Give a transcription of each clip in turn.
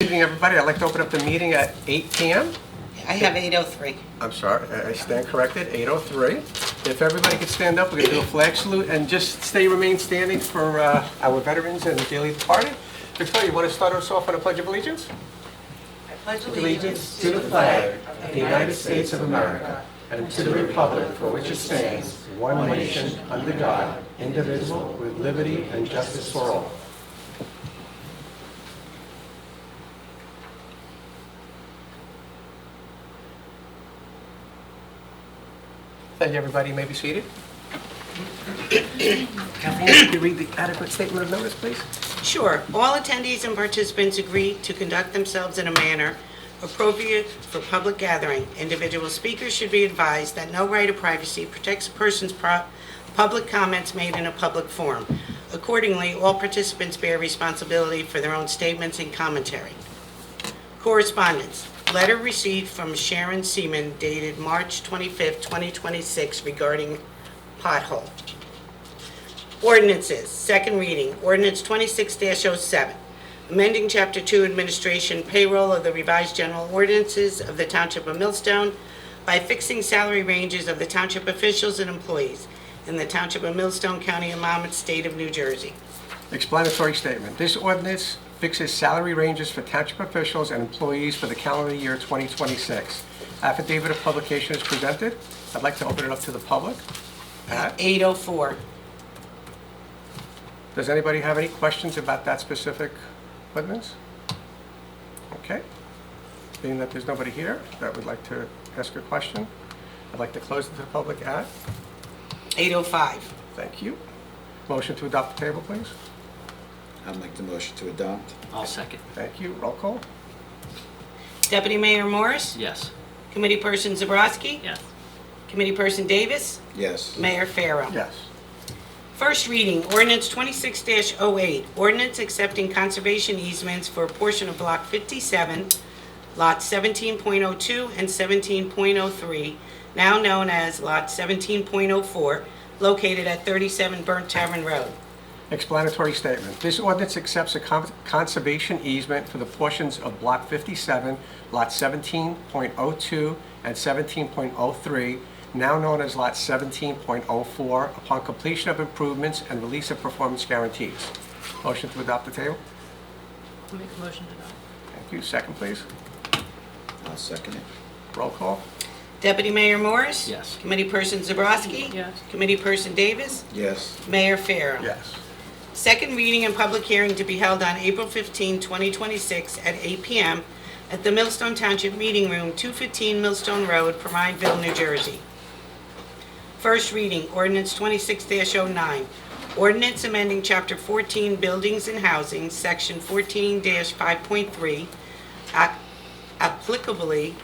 Good evening, everybody. I'd like to open up the meeting at 8 p.m. I have 8:03. I'm sorry, I stand corrected, 8:03. If everybody could stand up, we're going to do a flag salute and just remain standing for our veterans and the daily departed. Victoria, you want to start us off on a Pledge of Allegiance? I pledge Allegiance to the flag of the United States of America and to the republic for which it stands, one nation, under God, indivisible, with liberty and justice for all. Thank you, everybody. You may be seated. Kathleen, could you read the adequate statement of notice, please? Sure. All attendees and participants agree to conduct themselves in a manner appropriate for public gathering. Individual speakers should be advised that no right of privacy protects a person's public comments made in a public forum. Accordingly, all participants bear responsibility for their own statements and commentary. Correspondence. Letter received from Sharon Seaman dated March 25th, 2026 regarding pothole. Ordinances. Second reading. Ordinance 26-07. Amending Chapter 2 Administration Payroll of the Revised General Ordinances of the Township of Millstone by fixing salary ranges of the township officials and employees in the Township of Millstone, County of Monmouth, State of New Jersey. Explanatory statement. This ordinance fixes salary ranges for township officials and employees for the calendar year 2026. Affidavit of publication is presented. I'd like to open it up to the public. Pat? 8:04. Does anybody have any questions about that specific ordinance? Okay. Being that there's nobody here that would like to ask a question, I'd like to close it to the public at 8:05. Thank you. Motion to adopt the table, please. I'd like the motion to adopt. I'll second. Thank you. Roll call. Deputy Mayor Morris? Yes. Committee Person Zabrowski? Yes. Committee Person Davis? Yes. Mayor Farrow. Yes. First reading, ordinance 26-08, ordinance accepting conservation easements for a portion of Block 57, lots 17.02 and 17.03, now known as Lot 17.04, located at 37 Burnt Tavern Road. Explanatory statement. This ordinance accepts a conservation easement for the portions of Block 57, Lot 17.02 and 17.03, now known as Lot 17.04, upon completion of improvements and release of performance guarantees. Motion to adopt the table. I'll make a motion to adopt. Thank you. Second, please. I'll second it. Roll call. Deputy Mayor Morris? Yes. Committee Person Zabrowski? Yes. Committee Person Davis? Yes. Mayor Farrow. Yes. Second reading and public hearing to be held on April 15, 2026 at 8 p.m. at the Millstone Township Meeting Room, 215 Millstone Road, Prineville, New Jersey. First reading, ordinance 26-09. Ordinance amending Chapter 14 Buildings and Housing, Section 14-5.3, applicably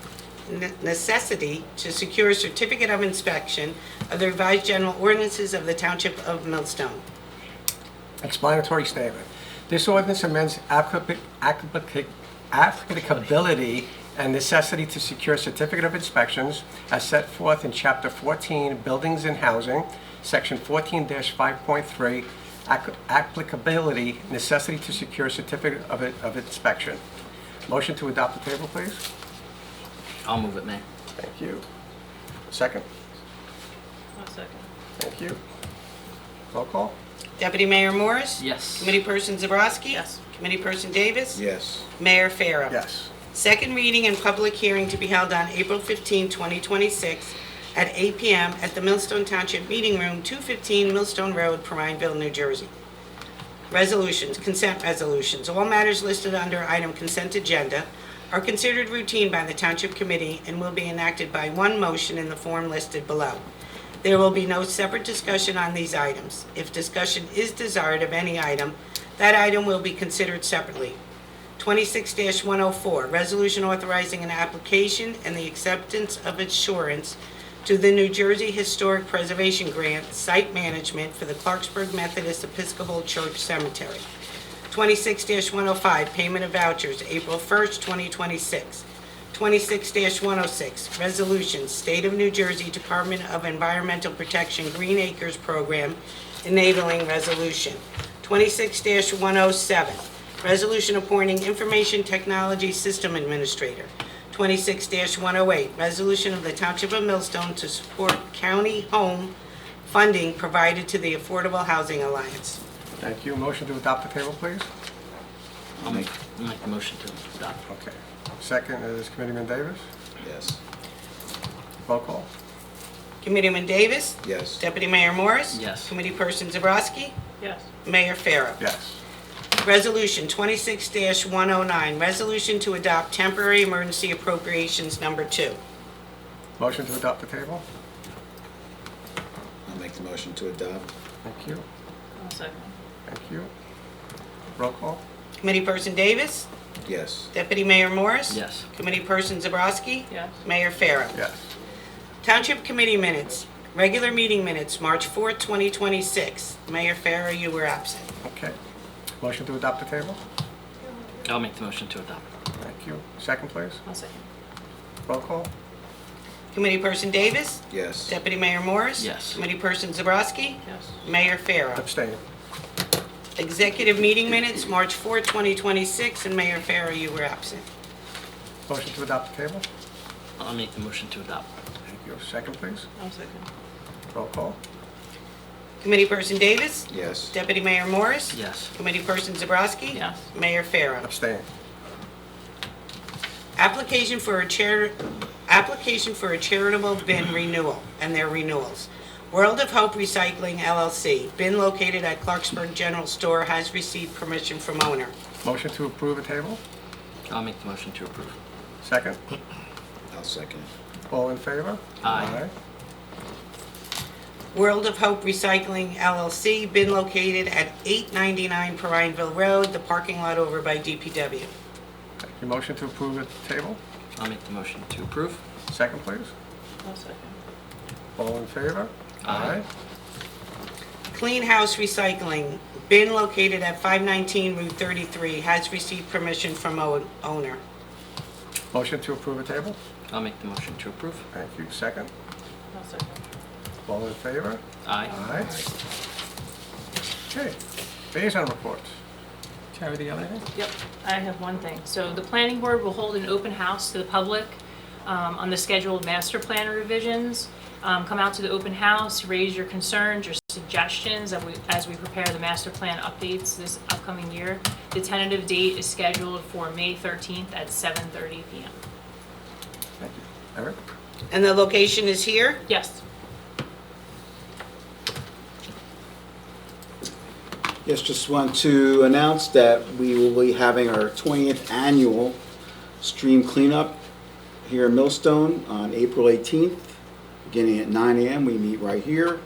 necessity to secure a certificate of inspection of the revised general ordinances of the Township of Millstone. Explanatory statement. This ordinance amends applicability and necessity to secure certificate of inspections as set forth in Chapter 14, Buildings and Housing, Section 14-5.3, applicability, necessity to secure certificate of inspection. Motion to adopt the table, please. I'll move it, Mayor. Thank you. Second. I'll second. Thank you. Roll call. Deputy Mayor Morris? Yes. Committee Person Zabrowski? Yes. Committee Person Davis? Yes. Mayor Farrow. Yes. Second reading and public hearing to be held on April 15, 2026 at 8 p.m. at the Millstone Township Meeting Room, 215 Millstone Road, Prineville, New Jersey. Resolutions, consent resolutions. All matters listed under item consent agenda are considered routine by the Township Committee and will be enacted by one motion in the form listed below. There will be no separate discussion on these items. If discussion is desired of any item, that item will be considered separately. 26-104, resolution authorizing an application and the acceptance of assurance to the New Jersey Historic Preservation Grant Site Management for the Clarksburg Methodist Episcopal Church Cemetery. 26-105, payment of vouchers, April 1st, 2026. 26-106, resolution, State of New Jersey Department of Environmental Protection Green Acres Program enabling resolution. 26-107, Resolution appointing Information Technology System Administrator. 26-108, resolution of the Township of Millstone to support county home funding provided to the Affordable Housing Alliance. Thank you. Motion to adopt the table, please. I'll make the motion to adopt. Okay. Second is Committeeman Davis. Yes. Roll call. Committeeman Davis? Yes. Deputy Mayor Morris? Yes. Committeeperson Zabrowski? Yes. Mayor Farah? Yes. Resolution 26-109, resolution to adopt temporary emergency appropriations number 2. Motion to adopt the table. I'll make the motion to adopt. Thank you. I'll second. Thank you. Roll call. Committeeperson Davis? Yes. Deputy Mayor Morris? Yes. Committeeperson Zabrowski? Yes. Mayor Farah? Yes. Township Committee Minutes, regular meeting minutes, March 4th, 2026. Mayor Farah, you were absent. Okay. Motion to adopt the table. I'll make the motion to adopt. Thank you. Second, please. I'll second. Roll call. Committeeperson Davis? Yes. Deputy Mayor Morris? Yes. Committeeperson Zabrowski? Yes. Mayor Farah? Abstain. Executive meeting minutes, March 4th, 2026, and Mayor Farah, you were absent. Motion to adopt the table. I'll make the motion to adopt. Thank you. Second, please. I'll second. Roll call. Committeeperson Davis? Yes. Deputy Mayor Morris? Yes. Committeeperson Zabrowski? Yes. Mayor Farah? Abstain. Application for a charitable bin renewal and their renewals. World of Hope Recycling LLC, bin located at Clarksburg General Store, has received permission from owner. Motion to approve the table. I'll make the motion to approve. Second. I'll second it. All in favor? Aye. World of Hope Recycling LLC, bin located at 899 Prineville Road, the parking lot over by DPW. Thank you. Motion to approve the table. I'll make the motion to approve. Second, please. I'll second. All in favor? Aye. Clean House Recycling, bin located at 519 Route 33, has received permission from owner. Motion to approve the table. I'll make the motion to approve. Thank you. Second. I'll second. All in favor? Aye. Aye. Okay. Liaison reports. Charity, do you have anything? Yep, I have one thing. So the planning board will hold an open house to the public on the scheduled master plan revisions. Come out to the open house, raise your concerns, your suggestions as we prepare the master plan updates this upcoming year. The tentative date is scheduled for May 13th at 7:30 p.m. Thank you. Eric? And the location is here? Yes. Yes, just want to announce that we will be having our 20th annual stream cleanup here in Millstone on April 18th, beginning at 9 a.m. We meet right here.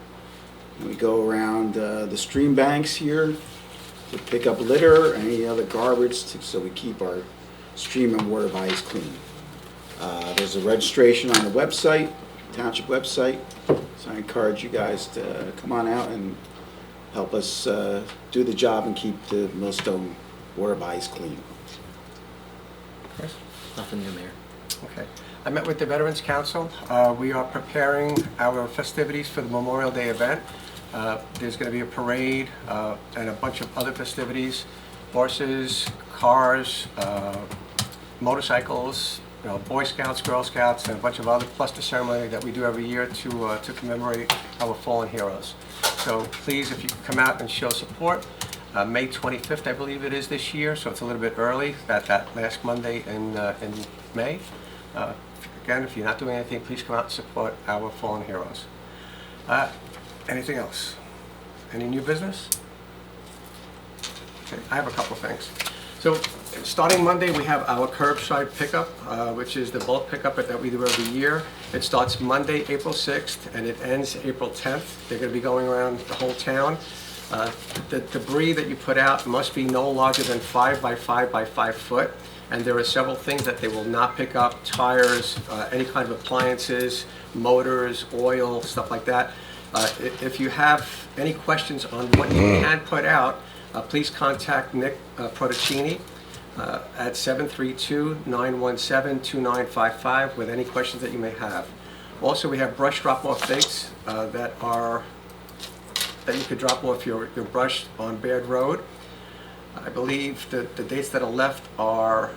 And we go around the stream banks here to pick up litter, any other garbage, so we keep our stream and water bodies clean. There's a registration on the website, township website, so I encourage you guys to come on out and help us do the job and keep the Millstone water bodies clean. Chris? Nothing new, Mayor. Okay. I met with the Veterans Council. We are preparing our festivities for the Memorial Day event. There's going to be a parade and a bunch of other festivities, horses, cars, motorcycles, Boy Scouts, Girl Scouts, and a bunch of other, plus the ceremony that we do every year to commemorate our fallen heroes. So please, if you can come out and show support, May 25th, I believe it is this year, so it's a little bit early, that last Monday in May. Again, if you're not doing anything, please come out and support our fallen heroes. Anything else? Any new business? Okay, I have a couple of things. So, starting Monday, we have our curbside pickup, which is the bulk pickup that we do every year. It starts Monday, April 6th, and it ends April 10th. They're going to be going around the whole town. The debris that you put out must be no larger than 5 by 5 by 5 foot. And there are several things that they will not pick up: tires, any kind of appliances, motors, oil, stuff like that. If you have any questions on what you can put out, please contact Nick Proticini at 732-917-2955 with any questions that you may have. Also, we have brush drop-off dates that you could drop off your brush on Baird Road. I believe that the dates that are left are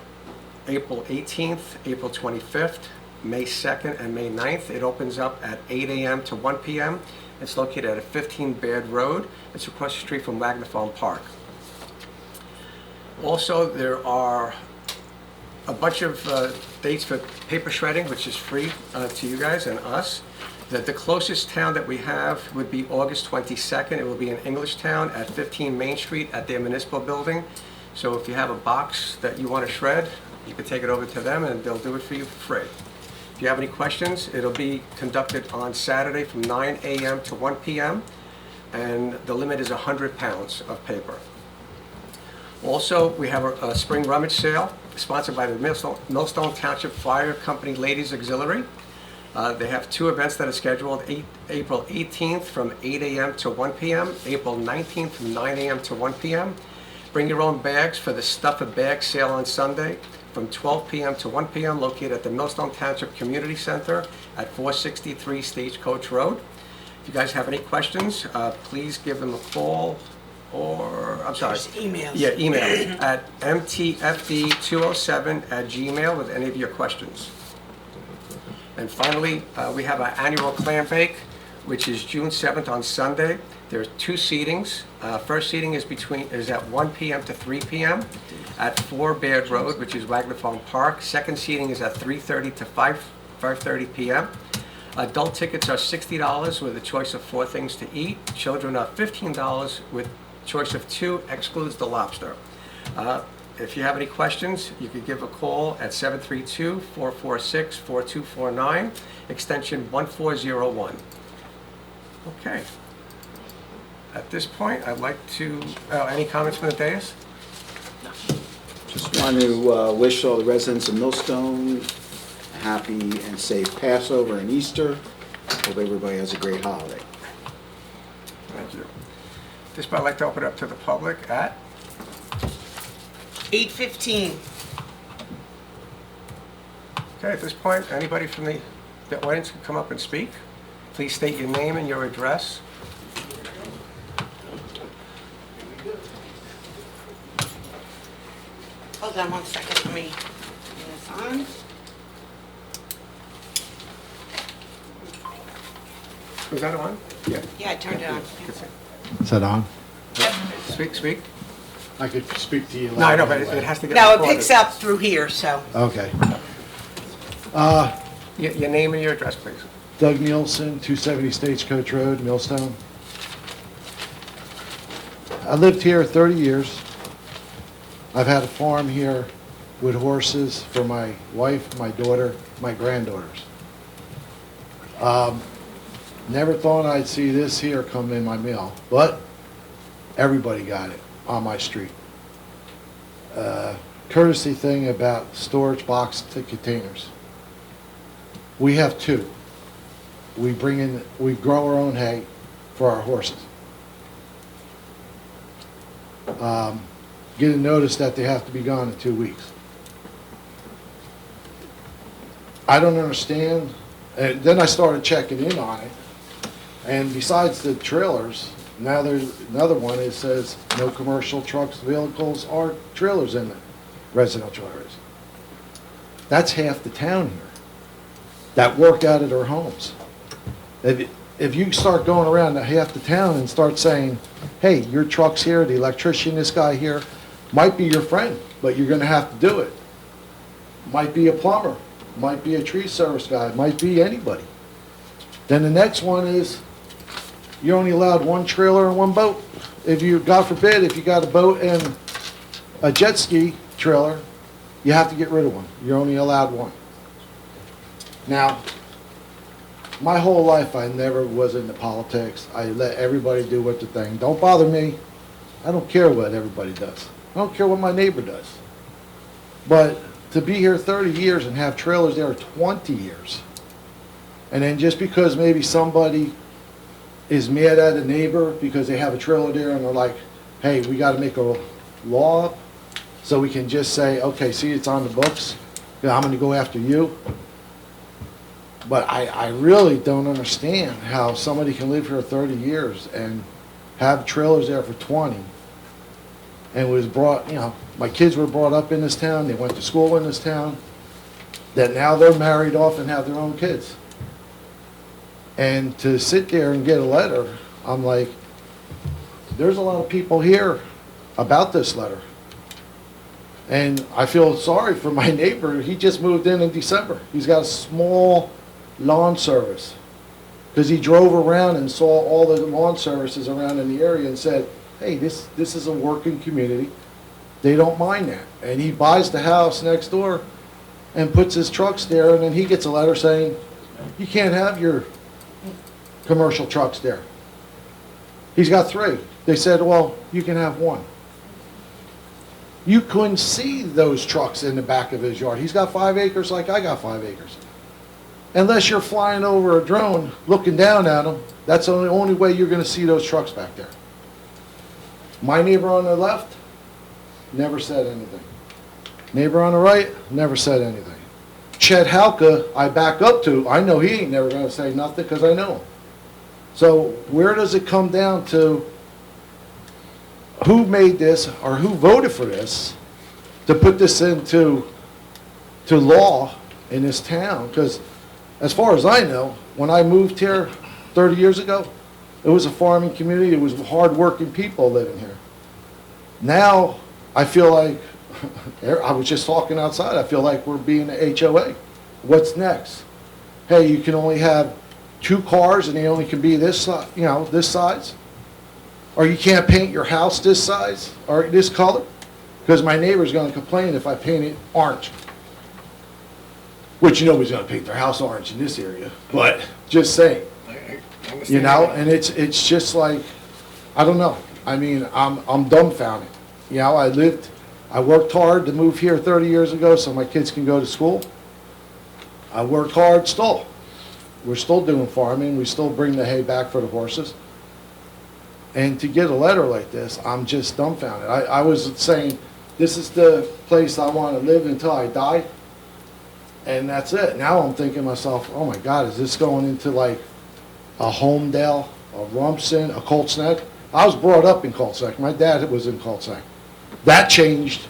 April 18th, April 25th, May 2nd, and May 9th. It opens up at 8 a.m. to 1 p.m. It's located at 15 Baird Road. It's across the street from Wagner Farm Park. Also, there are a bunch of dates for paper shredding, which is free to you guys and us. The closest town that we have would be August 22nd. It will be in Englishtown at 15 Main Street at their municipal building. So if you have a box that you want to shred, you can take it over to them and they'll do it for you for free. If you have any questions, it'll be conducted on Saturday from 9 a.m. to 1 p.m. and the limit is 100 pounds of paper. Also, we have a spring rummage sale sponsored by the Millstone Township Fire Company Ladies Auxiliary. They have two events that are scheduled, April 18th from 8 a.m. to 1 p.m., April 19th from 9 a.m. to 1 p.m. Bring your own bags for the Stuff a Bag sale on Sunday from 12 p.m. to 1 p.m. located at the Millstone Township Community Center at 463 Stagecoach Road. If you guys have any questions, please give them a call or, I'm sorry. Just emails. Yeah, email at mtfd207@gmail with any of your questions. And finally, we have our annual clam bake, which is June 7th on Sunday. There are two seatings. First seating is at 1 p.m. to 3 p.m. at 4 Baird Road, which is Wagner Farm Park. Second seating is at 3:30 to 5:30 p.m. Adult tickets are $60 with a choice of 4 things to eat. Children are $15 with choice of 2, excludes the lobster. If you have any questions, you could give a call at 732-446-4249, extension 1401. Okay. At this point, I'd like to, any comments from the dais? Just want to wish all the residents of Millstone a happy and safe Passover and Easter. Hope everybody has a great holiday. Thank you. At this point, I'd like to open it up to the public at 8:15. Okay, at this point, anybody from the audience can come up and speak. Please state your name and your address. Hold on one second, let me turn this on. Was that on? Yeah. Yeah, I turned it on. Good to see. Is that on? Speak. I could speak to you. No, I know, loud but anyway. it has to get No, it recorded. picks up through here, so. Okay. Your name and your address, please. Doug Nielsen, 270 Stagecoach Road, Millstone. I lived here 30 years. I've had a farm here with horses for my wife, my daughter, my granddaughters. Never thought I'd see this here come in my mail, but everybody got it on my street. Courtesy thing about storage box to containers. We have 2. We grow our own hay for our horses. Get a notice that they have to be gone in 2 weeks. I don't understand. And then I started checking in on it. And besides the trailers, now there's another one that says no commercial trucks, vehicles, or trailers in the residential areas. That's half the town here that work out of their homes. If you start going around to half the town and start saying, hey, your truck's here, the electrician, this guy here, might be your friend, but you're gonna have to do it. Might be a plumber, might be a tree service guy, might be anybody. Then the next one is, you're only allowed 1 trailer and 1 boat. If you, God forbid, if you got a boat and a jet ski trailer, you have to get rid of 1. You're only allowed 1. Now, my whole life I never was into politics. I let everybody do what the thing. Don't bother me. I don't care what everybody does. I don't care what my neighbor does. But to be here 30 years and have trailers there 20 years, and then just because maybe somebody is mad at a neighbor because they have a trailer there and they're like, hey, we got to make a law up so we can just say, okay, see, it's on the books. Yeah, I'm going to go after you. But I really don't understand how somebody can live here 30 years and have trailers there for 20 and was brought, my kids were brought up in this town, they went to school in this town, that now they're married off and have their own kids. And to sit there and get a letter, I'm like, there's a lot of people here about this letter. And I feel sorry for my neighbor. He just moved in December. He's got a small lawn service. Because he drove around and saw all the lawn services around in the area and said, hey, this is a working community. They don't mind that. And he buys the house next door and puts his trucks there, and then he gets a letter saying, you can't have your commercial trucks there. He's got 3. They said, well, you can have 1. You couldn't see those trucks in the back of his yard. He's got 5 acres like I got 5 acres. Unless you're flying over a drone, looking down at them, that's the only way you're going to see those trucks back there. My neighbor on the left never said anything. Neighbor on the right never said anything. Chet Halka, I back up to, I know he ain't never going to say nothing because I know him. So where does it come down to who made this or who voted for this to put this into law in this town? Because as far as I know, when I moved here 30 years ago, it was a farming community. It was hard-working people living here. Now, I feel like, I was just talking outside, I feel like we're being the HOA. What's next? Hey, you can only have 2 cars and they only can be this, this size? Or you can't paint your house this size or this color? Because my neighbor's going to complain if I paint it orange. Which nobody's going to paint their house orange in this area, but just saying. I understand. And it's just like, I don't know. I mean, I'm dumbfounded. I worked hard to move here 30 years ago so my kids can go to school. I worked hard still. We're still doing farming. We still bring the hay back for the horses. And to get a letter like this, I'm just dumbfounded. I was saying, this is the place I want to live until I die. And that's it. Now I'm thinking to myself, oh my God, is this going into like a Homedale, a Rumson, a Colts Neck? I was brought up in Colts Neck. My dad was in Colts Neck. That changed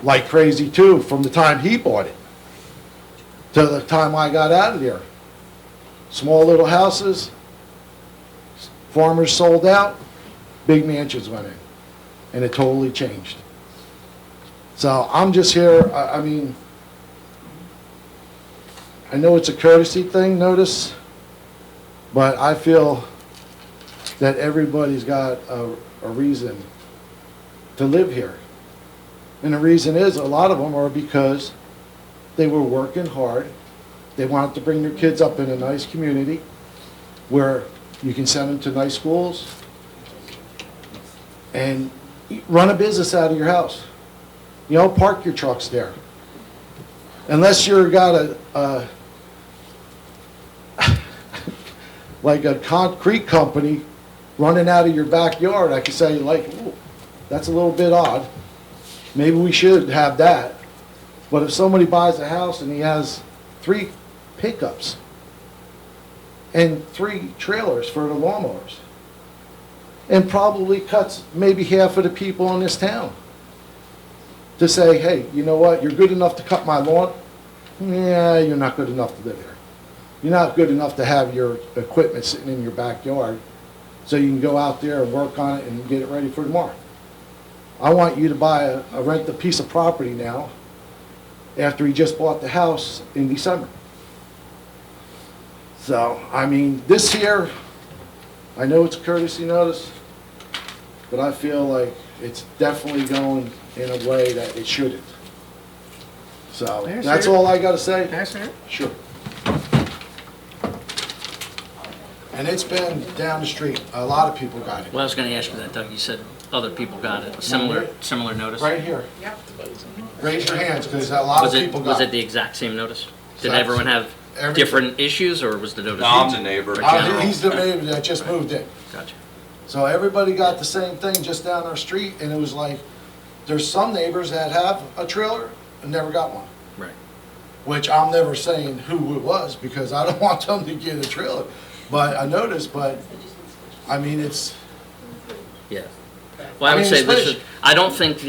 like crazy too from the time he bought it to the time I got out of there. Small little houses, farmers sold out, big mansions went in, and it totally changed. So I'm just here, I mean, I know it's a courtesy thing, notice, but I feel that everybody's got a reason to live here. And the reason is, a lot of them are because they were working hard. They wanted to bring their kids up in a nice community where you can send them to nice schools and run a business out of your house. Park your trucks there. Unless you've got like a concrete company running out of your backyard, I could say, like, ooh, that's a little bit odd. Maybe we should have that. But if somebody buys a house and he has 3 pickups and 3 trailers for the lawnmowers, and probably cuts maybe half of the people in this town to say, hey, you know what, you're good enough to cut my lawn? Yeah, you're not good enough to live here. You're not good enough to have your equipment sitting in your backyard so you can go out there and work on it and get it ready for tomorrow. I want you to rent a piece of property now after he just bought the house in December. So, I mean, this here, I know it's a courtesy notice, but I feel like it's definitely going in a way that it shouldn't. So, Yes, that's sir. all I gotta say. Can I say it? Sure. And it's been down the street. A lot of people got it. Well, I was going to ask you that, Doug. You said other people got it. Similar notice? Right here. Yep. Raise your hands, because a lot of people Was got it the exact same notice? Did Exact everyone have Every- different issues, or was the notice? No, I'm the neighbor. General. He's the neighbor that just moved in. Gotcha. So everybody got the same thing just down our street, and it was like, there's some neighbors that have a trailer and never got one. Right. Which I'm never saying who it was, because I don't want them to get a trailer. But I noticed, I mean, it's, Yeah. Well, I would mean, say this is, especially- I don't think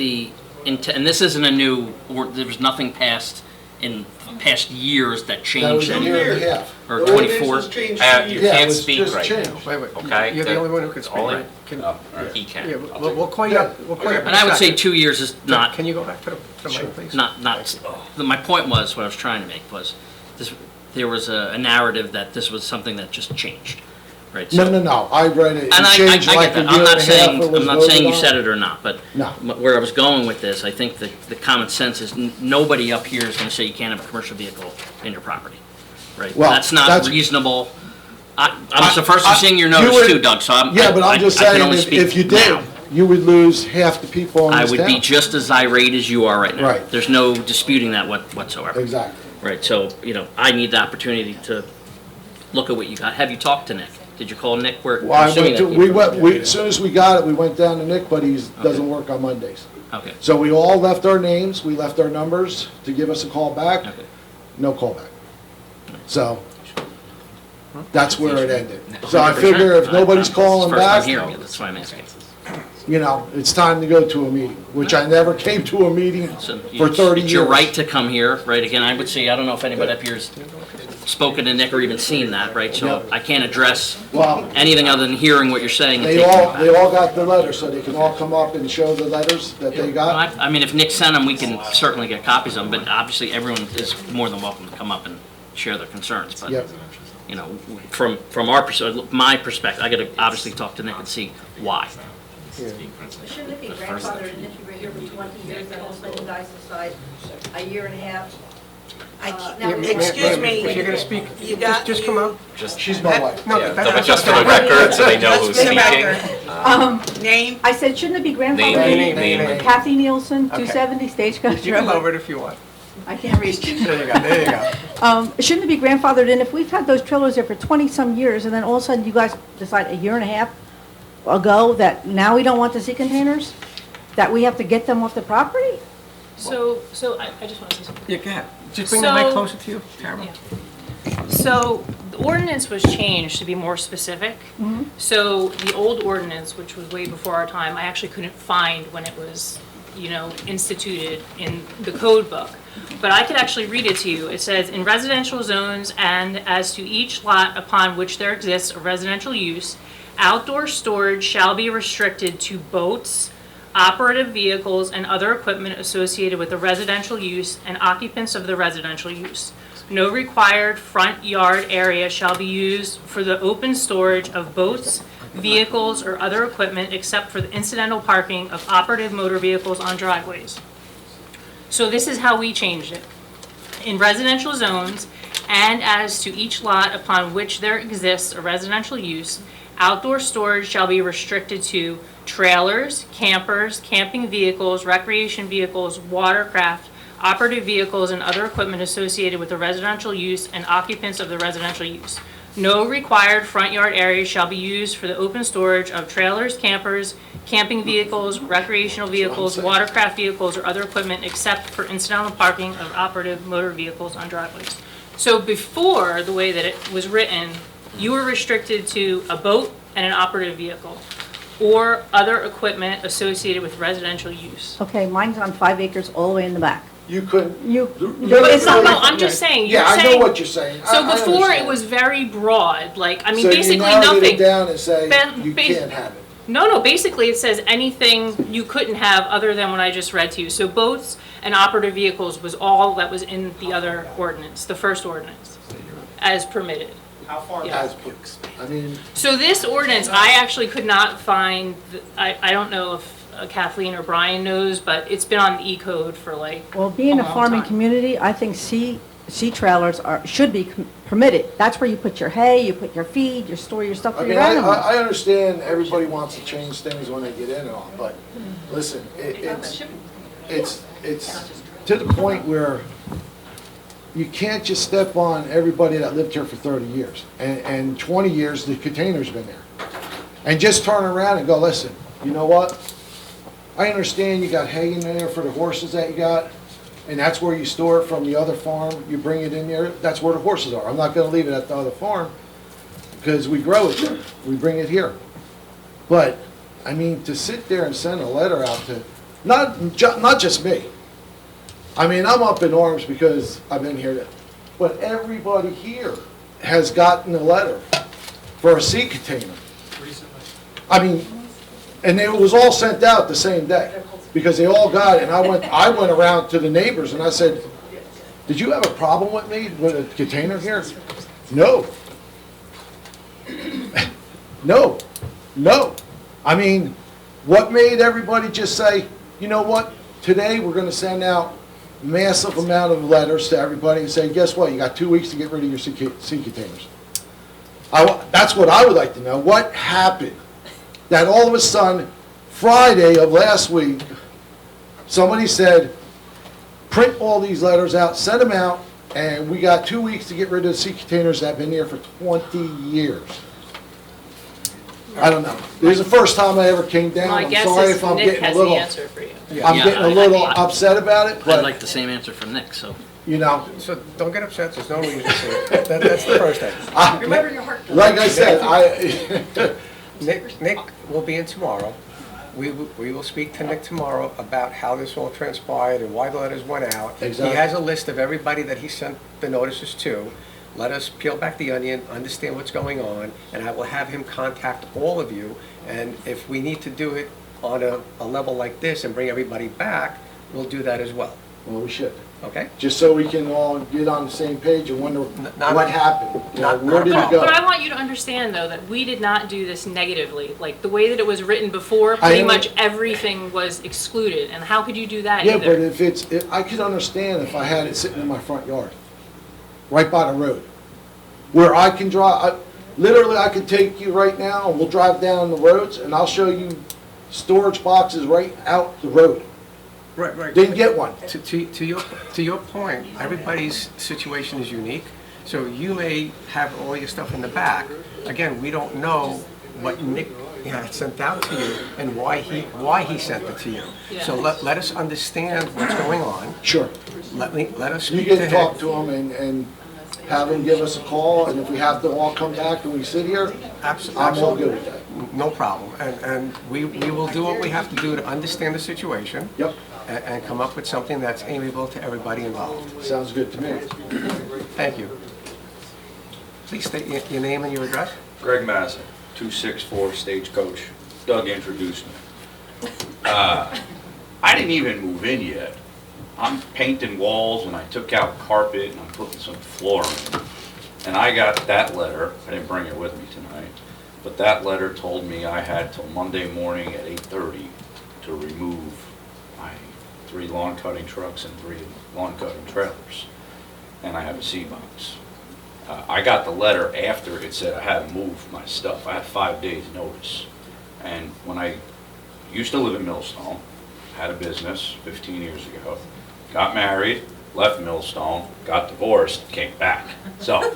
and this isn't a new, or there was nothing passed in past years that That was changed a anything. year and a half. Or The ordinance 24. was changed Yeah, You it can't was speak just right changed. now. Wait, Okay? you're the only one who can speak, Only- right? Can- Oh, he can. Yeah, we'll call you up, we'll call you up in And a I would say second. 2 years is not, Can you go back to the mic, please? my point was, what I was trying to make was, there was a narrative that this was something that just changed, right? So- No, I read it, it And I changed get like a that. year I'm and a not half. saying, it was I'm not saying you voted said on. it or not, but No. where I was going with this, I think the common sense is nobody up here is gonna say you can't have a commercial vehicle in your property, right? Well, That's not that's- reasonable. I'm the first to seeing your you notice would- too, Doug, so Yeah, but I'm just I can saying, only if speak if you did, now. you would lose half the people in I this would be town. just as irate as you are right now. Right. There's no disputing that whatsoever. Exactly. Right, so, I need the opportunity to look at what you got. Have you talked to Nick? Did you call Nick? Well, I went to, as soon as we got it, we went down to Nick, but he doesn't work on Mondays. Okay, So we all left our names, we left our numbers to give us a call back, okay. no call back. So, that's where it ended. So I figure if nobody's calling It's the first time back, hearing it, that's why I'm asking. it's time to go to a meeting, which I never came to a meeting So for 30 years. It's your right to come here, right? Again, I would say, I don't know if anybody up here's spoken to Nick or even seen that, right? So Yeah. I can't address Well, anything other than hearing what you're saying and they taking all, it they back. all got the letter, so they can all come up and show the letters that they got. I mean, if Nick sent them, we can certainly get copies of them, but obviously everyone is more than welcome to come up and share their concerns. But, Yep. from our perspective, my perspective, I gotta obviously talk to Nick and see why. Shouldn't it be grandfathered in if you were here for 20 years, then all of a sudden you guys decide a year and a half? Now, Excuse me. If you're gonna speak, You got- just come up. She's my wife. No, Yeah, that's just for okay. the record, so they know Just who's for the speaking. record. Name? I said, shouldn't it be Name, grandfathered in? name. Kathy Nielsen, Okay. 270 Stagecoach You can Road. lower it if you want. I can't reach. There you go. Shouldn't it be grandfathered in if we've had those trailers there for 20-some years, and then all of a sudden you guys decide a year and a half ago that now we don't want the sea containers? That we have to get them off the property? So I just want to say something. Yeah, go ahead. Just bring the mic So- closer to you, Tara. Yeah. So the ordinance was changed to be more specific. So the old ordinance, which was way before our time, I actually couldn't find when it was, instituted in the code book. But I could actually read it to you. It says, "In residential zones and as to each lot upon which there exists a residential use, outdoor storage shall be restricted to boats, operative vehicles, and other equipment associated with the residential use and occupants of the residential use. No required front yard area shall be used for the open storage of boats, vehicles, or other equipment except for the incidental parking of operative motor vehicles on driveways." So this is how we changed it. In residential zones, and as to each lot upon which there exists a residential use, outdoor storage shall be restricted to trailers, campers, camping vehicles, recreation vehicles, watercraft, operative vehicles, and other equipment associated with the residential use and occupants of the residential use. No required front yard area shall be used for the open storage of trailers, campers, camping vehicles, recreational vehicles, watercraft vehicles, or other equipment except for incidental parking of operative motor vehicles on driveways. So before, the way that it was written, you were restricted to a boat and an operative vehicle, or other equipment associated with residential use. Okay, mine's on 5 acres all the way in the back. You couldn't. It's No, not, I'm just saying, you're Yeah, I know saying, what you're saying. so I before it understand. was very broad, like, I mean, So you basically narrowed it nothing. down and say, Ba- you bas- can't have it. No, basically it says anything you couldn't have other than what I just read to you. So boats and operative vehicles was all that was in the other ordinance, the first ordinance, as permitted. How far Yeah. As, I mean, So this ordinance, I actually could not find, I don't know if Kathleen or Brian knows, but it's been on the E-code for like well, being a long farming time. community, I think sea trailers should be permitted. That's where you put your hay, you put your feed, you store your stuff I for mean, your animals. I understand everybody wants to change things when they get in and all, but listen, it's to the point where you can't just step on everybody that lived here for 30 years. And 20 years, the container's been there. And just turn around and go, listen, you know what? I understand you got hay in there for the horses that you got, and that's where you store it from the other farm. You bring it in there, that's where the horses are. I'm not gonna leave it at the other farm because we grow it there. We bring it here. But I mean, to sit there and send a letter out to, not just me. I mean, I'm up in arms because I've been here, but everybody here has gotten a letter for a sea container. I mean, and it was all sent out the same day, because they all got it, and I went around to the neighbors and I said, did you have a problem with me with a container here? No. No, no. I mean, what made everybody just say, you know what, today we're gonna send out massive amount of letters to everybody and say, guess what, you got 2 weeks to get rid of your sea containers. That's what I would like to know. What happened that all of a sudden, Friday of last week, somebody said, print all these letters out, send them out, and we got 2 weeks to get rid of the sea containers that have been there for 20 years. I don't know. This is the first time I ever came down. My I'm guess sorry is if I'm Nick getting a has the little, answer for you. I'm Yeah, getting a little I- upset about it, I'd but, like the same answer from Nick, so. you know, So don't get upset, there's no reason to. That's the first thing. Remember your heart. like I said, Nick will be in tomorrow. We will speak to Nick tomorrow about how this all transpired and why the letters went out. Exactly. He has a list of everybody that he sent the notices to. Let us peel back the onion, understand what's going on, and I will have him contact all of you. And if we need to do it on a level like this and bring everybody back, we'll do that as well, well, we should. okay? Just so we can all get on the same page and wonder not- what happened. You know, not- where did it not- go? But I want you to understand, though, that we did not do this negatively. Like, the way that it was written before, I pretty know. much everything was excluded. And how could you do that Yeah, either? but if I could understand if I had it sitting in my front yard, right by the road, where I can drive, literally I could take you right now and we'll drive down the roads and I'll show you storage boxes right out the road. Right. Didn't get one. To your point, everybody's situation is unique, so you may have all your stuff in the back. Again, we don't know what Nick had sent out to you and why he sent it to you. So let us understand what's going on. Sure. Let us You speak to can him. talk to them and have them give us a call, and if we have to all come back and we sit here, I'm all good with that. No problem. And we will do what we have to do to understand the situation. Yep, And come up with something that's amiable to everybody involved. sounds good to me. Thank you. Please state your name and your address. Greg Mazza, 264 Stagecoach. Doug introduced me. I didn't even move in yet. I'm painting walls and I took out carpet and I'm putting some flooring. And I got that letter, I didn't bring it with me tonight, but that letter told me I had till Monday morning at 8:30 to remove my 3 lawn cutting trucks and 3 lawn cutting trailers. And I have a C-box. I got the letter after it said I had to move my stuff. I had 5 days notice. And when I used to live in Millstone, had a business 15 years ago, got married, left Millstone, got divorced, came back. So,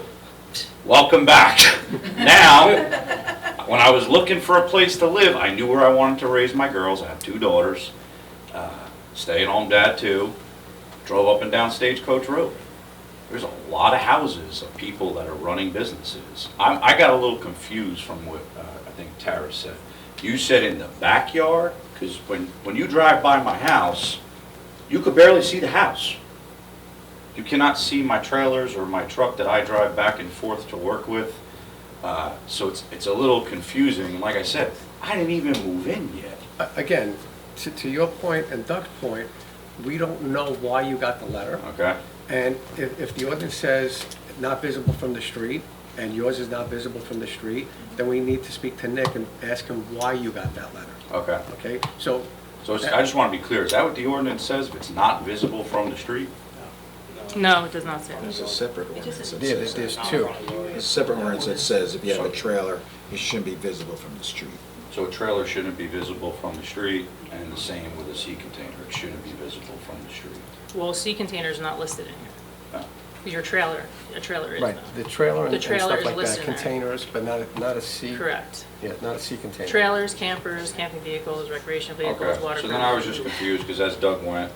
welcome back. Now, when I was looking for a place to live, I knew where I wanted to raise my girls. I have 2 daughters, stay-at-home dad too, drove up and down Stagecoach Road. There's a lot of houses of people that are running businesses. I got a little confused from what I think Tara said. You said in the backyard, because when you drive by my house, you could barely see the house. You cannot see my trailers or my truck that I drive back and forth to work with. So it's a little confusing. Like I said, I didn't even move in yet. Again, to your point and Doug's point, we don't know why you got the letter. Okay? And if the ordinance says not visible from the street, and yours is not visible from the street, then we need to speak to Nick and ask him why you got that letter, Okay. okay? So, I just want to be clear. Is that what the ordinance says? If it's not visible from the street? No, it does not say There's that. a separate ordinance that yeah, says there's that. 2. There's a separate ordinance that says if you have a trailer, it shouldn't be visible from the street. So a trailer shouldn't be visible from the street, and the same with a sea container. It shouldn't be visible from the street. Well, sea containers are not listed in here. No. Your trailer, a trailer is Right, though. the trailer The and trailer stuff is like that, listed in there. containers, but not a sea. Correct. Yeah, not a sea container. Trailers, campers, camping vehicles, recreational vehicles, Okay, water. so then I was just confused, because as Doug went,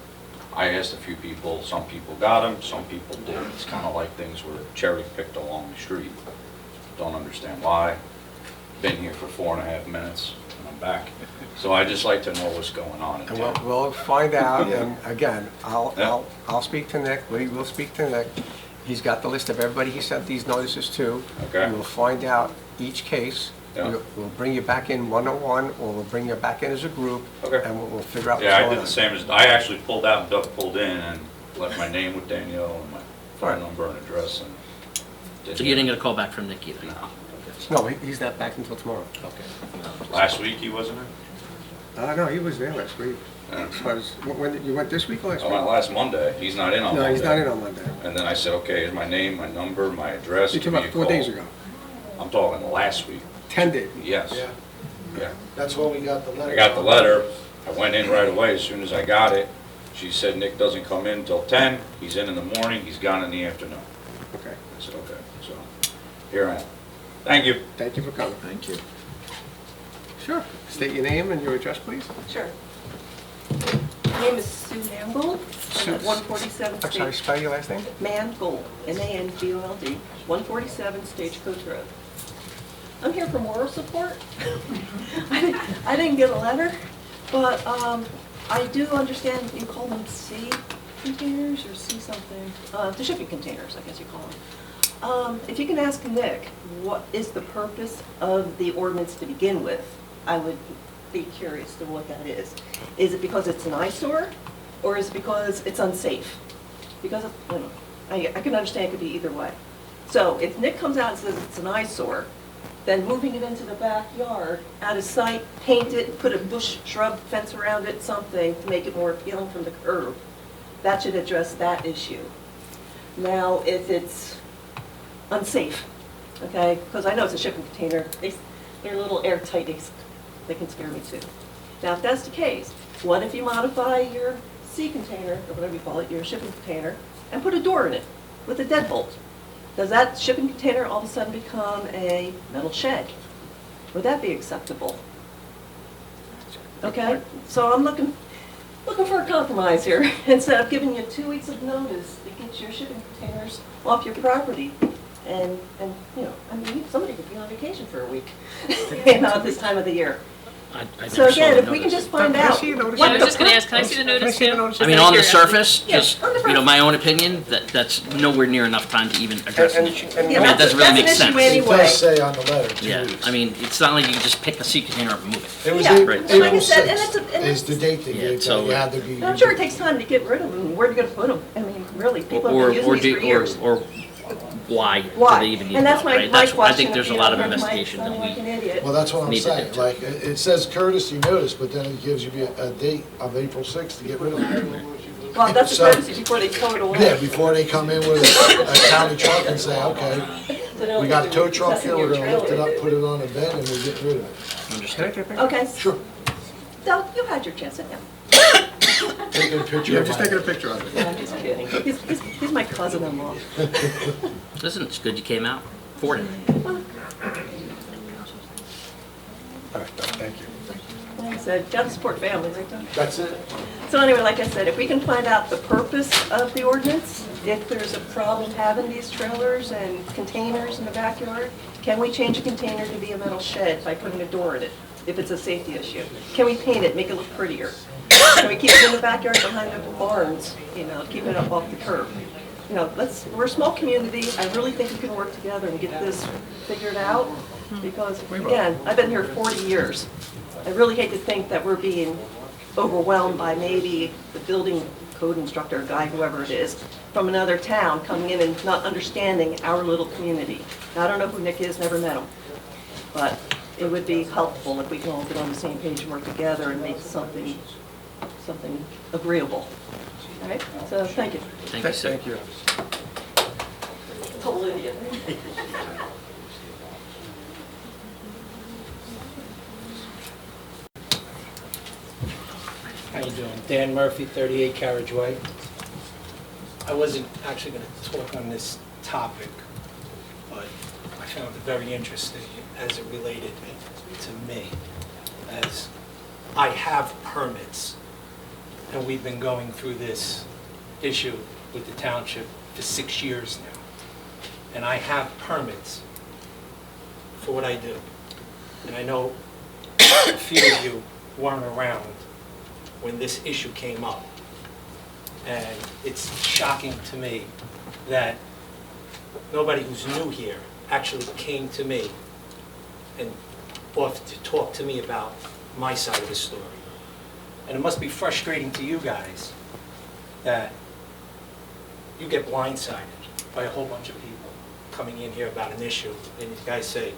I asked a few people, some people got them, some people didn't. It's kind of like things were cherry-picked along the street. Don't understand why. Been here for 4.5 minutes, and come back. So I'd just like to know what's going on in And town. we'll find out, and again, Yeah. I'll speak to Nick, we will speak to Nick. He's got the list of everybody he sent these notices to. Okay. We'll find out each case. Yeah. We'll bring you back in one-on-one, or we'll bring you back in as a group. Okay. And we'll figure out what's Yeah, I going did on. the same as, I actually pulled out and Doug pulled in and left my name with Danielle and my phone Right. number and address and. So you didn't get a call back from Nick either? No. No, he's not back until tomorrow. Okay. Last week he wasn't in? No, he was there last week. Yeah. As far as, when, you went this week or last I week? went last Monday. He's not in on Monday. No, he's not in on Monday. And then I said, okay, here's my name, my number, my address. You give took me about a 4 days call. ago. I'm talking last week. 10 days. Yes. Yeah, Yeah. that's when we got the letter. I got the letter. I went in right away as soon as I got it. She said Nick doesn't come in till 10. He's in the morning. He's gone in the afternoon. Okay. I said, okay. So here I am. Thank you. Thank you for coming. Thank you. Sure. State your name and your address, please. Sure. My name is Sue Mangold, Sue- I'm at 147 I'm sorry, Stage, spell your last name? Mangold, M-A-N-G-O-L-D, 147 Stagecoach Road. I'm here for moral support. I didn't get a letter, but I do understand you call them C containers or C something, the shipping containers, I guess you call them. If you can ask Nick, what is the purpose of the ordinance to begin with? I would be curious to what that is. Is it because it's an eyesore, or is it because it's unsafe? Because of, you know, I can understand it could be either way. So if Nick comes out and says it's an eyesore, then moving it into the backyard, out of sight, paint it, put a bush, shrub, fence around it, something to make it more appealing from the curb, that should address that issue. Now, if it's unsafe, okay, because I know it's a shipping container, they're a little airtight, they can scare me too. Now, if that's the case, what if you modify your sea container, or whatever you call it, your shipping container, and put a door in it with a deadbolt? Does that shipping container all of a sudden become a metal shed? Would that be acceptable? Okay, so I'm looking for a compromise here. Instead of giving you 2 weeks of notice to get your shipping containers off your property. And you know, I mean, somebody could be on vacation for a week, you know, at this time of the year. I So never saw again, the if we can notice. just find Can I out. see your notice? Yeah, I what was the just gonna pur- ask, can I see the Can I notice see the too? notice? I mean, on the Curiosity. surface, Yeah, just, on the you know, surface. my own opinion, that's nowhere near enough time to even address an issue. and- I Yeah, mean, it that's- doesn't really make that's an sense. issue It anyway. does say on the letter, 2 Yeah, weeks. I mean, it's not like you can just pick the sea container up and move it. It was Yeah, April right. Like I April said, and 6th and is the date they Yeah, gave, so- that you had to be. I'm sure it takes time to get rid of them. Where are you going to put them? I mean, really, people have been using these for years. Or why do Why? they even need And that's them, my right? question. I think there's a you lot know, of my investigation son that like an idiot. Well, that's what I'm Need to saying, do. like, it says courtesy notice, but then it gives you a date of April 6th to get rid of them. Well, that's a So- courtesy before they tow it away. Yeah, before they come in with a county truck and say, okay, So they'll we got a tow truck assessing here, your we're gonna lift it trailer. up, put it on a bed, and we're getting rid of it. Can I Understood. take a picture? Okay, Sure. so you had your chance at him. Taking a picture Yeah, of just my- taking a picture of it. No, I'm just kidding. He's my cousin-in-law. Listen, it's good you came out for it. All right, thank you. Like I said, gotta support families, right, Don? That's it. So anyway, like I said, if we can find out the purpose of the ordinance, if there's a problem having these trailers and containers in the backyard, can we change a container to be a metal shed by putting a door in it, if it's a safety issue? Can we paint it, make it look prettier? Can we keep it in the backyard behind the barns, you know, keep it up off the curb? You know, we're a small community, I really think we can work together and get this figured out, because, again, I've been here 40 years. I really hate to think that we're being overwhelmed by maybe the building code instructor guy, whoever it is, from another town coming in and not understanding our little community. Now, I don't know who Nick is, never met him, but it would be helpful if we can all get on the same page and work together and make something agreeable. All right, so thank you. Thank you, sir. Thank you. Total idiot. How you doing? Dan Murphy, 38 Carriage Way. I wasn't actually going to talk on this topic, but I found it very interesting as it related to me, as I have permits, and we've been going through this issue with the township for 6 years now. And I have permits for what I do. And I know a few of you weren't around when this issue came up. And it's shocking to me that nobody who's new here actually came to me and offered to talk to me about my side of the story. And it must be frustrating to you guys that you get blindsided by a whole bunch of people coming in here about an issue, and you guys say,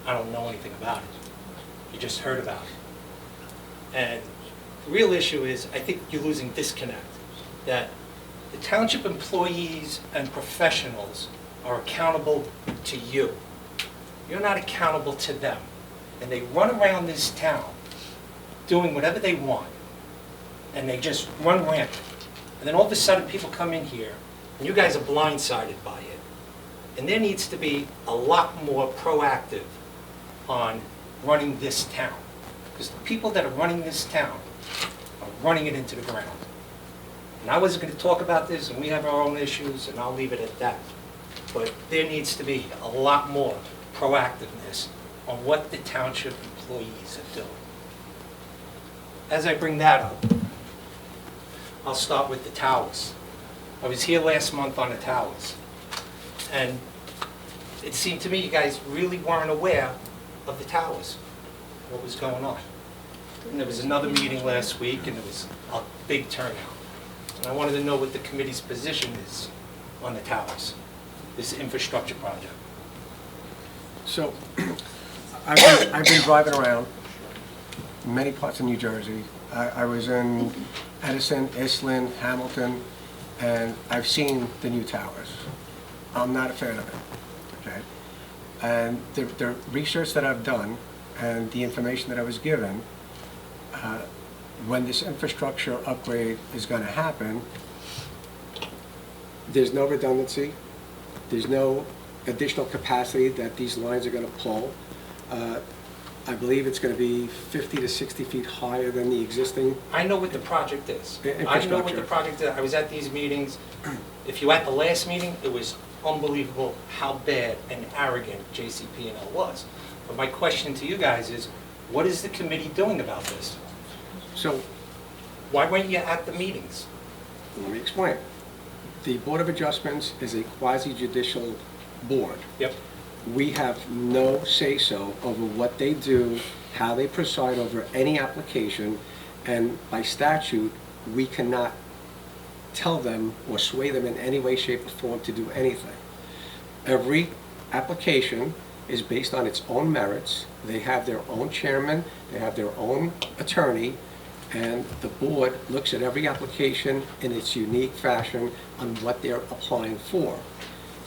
I don't know anything about it. You just heard about it. And the real issue is, I think you're losing disconnect, that the township employees and professionals are accountable to you. You're not accountable to them. And they run around this town doing whatever they want, and they just run rampant. And then all of a sudden, people come in here, and you guys are blindsided by it. And there needs to be a lot more proactive on running this town. Because the people that are running this town are running it into the ground. And I wasn't going to talk about this, and we have our own issues, and I'll leave it at that. But there needs to be a lot more proactiveness on what the township employees are doing. As I bring that up, I'll start with the towers. I was here last month on the towers, and it seemed to me you guys really weren't aware of the towers, what was going on. And there was another meeting last week, and there was a big turnout. And I wanted to know what the committee's position is on the towers, this infrastructure project. So, I've been driving around many parts of New Jersey. I was in Edison, Islin, Hamilton, and I've seen the new towers. I'm not a fan of it, okay? And the research that I've done and the information that I was given, when this infrastructure upgrade is going to happen, there's no redundancy, there's no additional capacity that these lines are going to pull. I believe it's going to be 50 to 60 feet higher than the existing. I know what the project is. I know what Infrastructure. the project is. I was at these meetings. If you were at the last meeting, it was unbelievable how bad and arrogant JCP&L was. But my question to you guys is, what is the committee doing about this? So, Why weren't you at the meetings? let me explain. The Board of Adjustments is a quasi-judicial board. Yep. We have no say-so over what they do, how they preside over any application, and by statute, we cannot tell them or sway them in any way, shape, or form to do anything. Every application is based on its own merits. They have their own chairman, they have their own attorney, and the board looks at every application in its unique fashion on what they're applying for.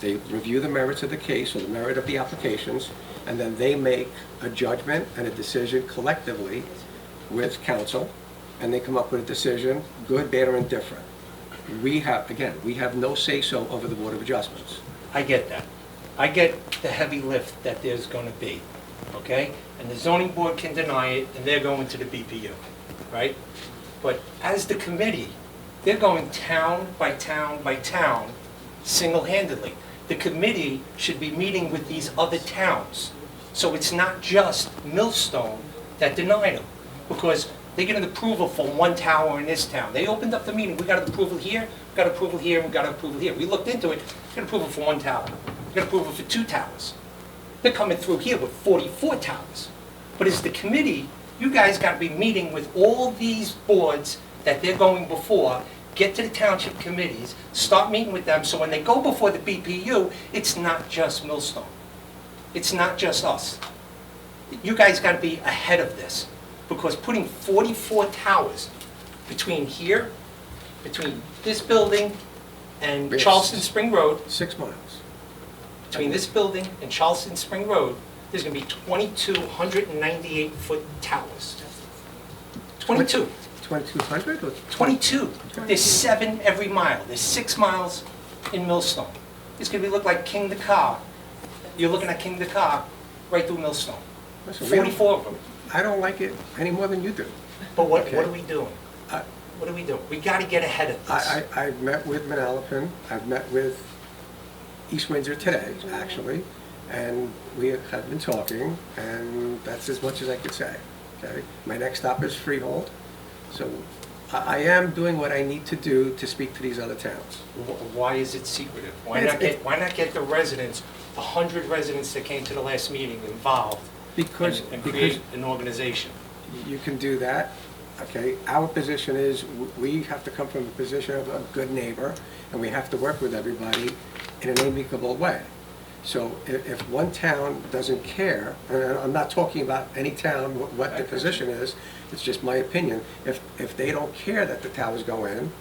They review the merits of the case or the merit of the applications, and then they make a judgment and a decision collectively with council, and they come up with a decision, good, bad, or indifferent. We have no say-so over the Board of Adjustments. I get that. I get the heavy lift that there's going to be, okay? And the zoning board can deny it, and they're going to the BPU, right? But as the committee, they're going town by town by town, single-handedly. The committee should be meeting with these other towns. So it's not just Millstone that denied them, because they get an approval for one tower in this town. They opened up the meeting, we got an approval here, we got approval here, and we got approval here. We looked into it, we got approval for one tower, we got approval for 2 towers. They're coming through here with 44 towers. But as the committee, you guys got to be meeting with all these boards that they're going before, get to the township committees, start meeting with them, so when they go before the BPU, it's not just Millstone. It's not just us. You guys got to be ahead of this, because putting 44 towers between here, between this building and Yes. Charleston Spring Road, 6 miles. between this building and Charleston Spring Road, there's going to be 2,298-foot towers. 22. 2,200 or 22. There's 7 every mile. There's 6 miles in Millstone. It's going to look like King the Car. You're looking at King the Car right through Millstone. Listen, 44 of them. I don't like it any more than you do. But what Okay. are we doing? I- What are we doing? We got to get ahead of this. I've met with Manalapan, I've met with East Windsor today, actually, and we have been talking, and that's as much as I could say. okay? My next stop is Freehold. So I am doing what I need to do to speak to these other towns. Why is it secretive? Why It's- not get the residents, 100 residents that came to the last meeting involved and create an organization? You can do that, okay? Our position is, we have to come from a position of a good neighbor, and we have to work with everybody in an amicable way. So if one town doesn't care, and I'm not talking about any town, what the position is, it's just my opinion. If they don't care that the towers go in,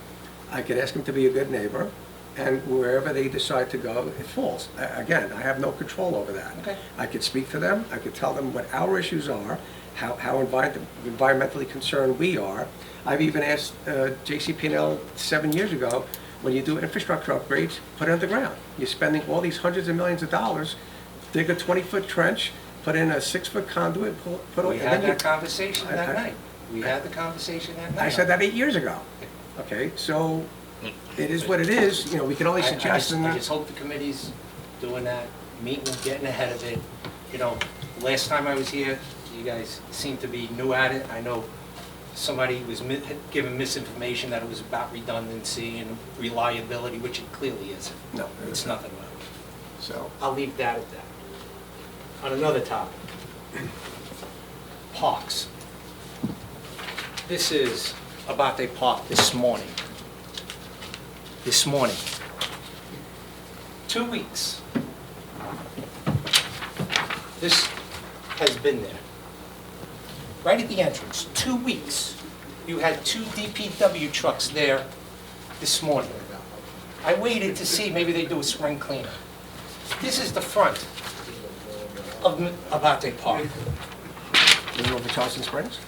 I could ask them to be a good neighbor, and wherever they decide to go, it falls. Again, I have no control over that. Okay. I could speak to them, I could tell them what our issues are, how environmentally concerned we are. I've even asked JCP&L 7 years ago, when you do infrastructure upgrades, put it underground. You're spending all these hundreds of millions of dollars, dig a 20-foot trench, put in a 6-foot conduit, put all... We had that conversation that night. We had the conversation that night. I said that 8 years ago. Okay, so it is what it is, you know, we can only suggest... I just hope the committee's doing that, meeting, getting ahead of it. You know, last time I was here, you guys seemed to be new at it. I know somebody was given misinformation that it was about redundancy and reliability, which it clearly isn't. No, It's nothing about it. So, I'll leave that at that. On another topic, parks. This is Abate Park this morning. This morning. 2 weeks. This has been there. Right at the entrance, 2 weeks. You had 2 DPW trucks there this morning. I waited to see, maybe they do a spring cleanup. This is the front of Abate Park. is it over Charleston Springs?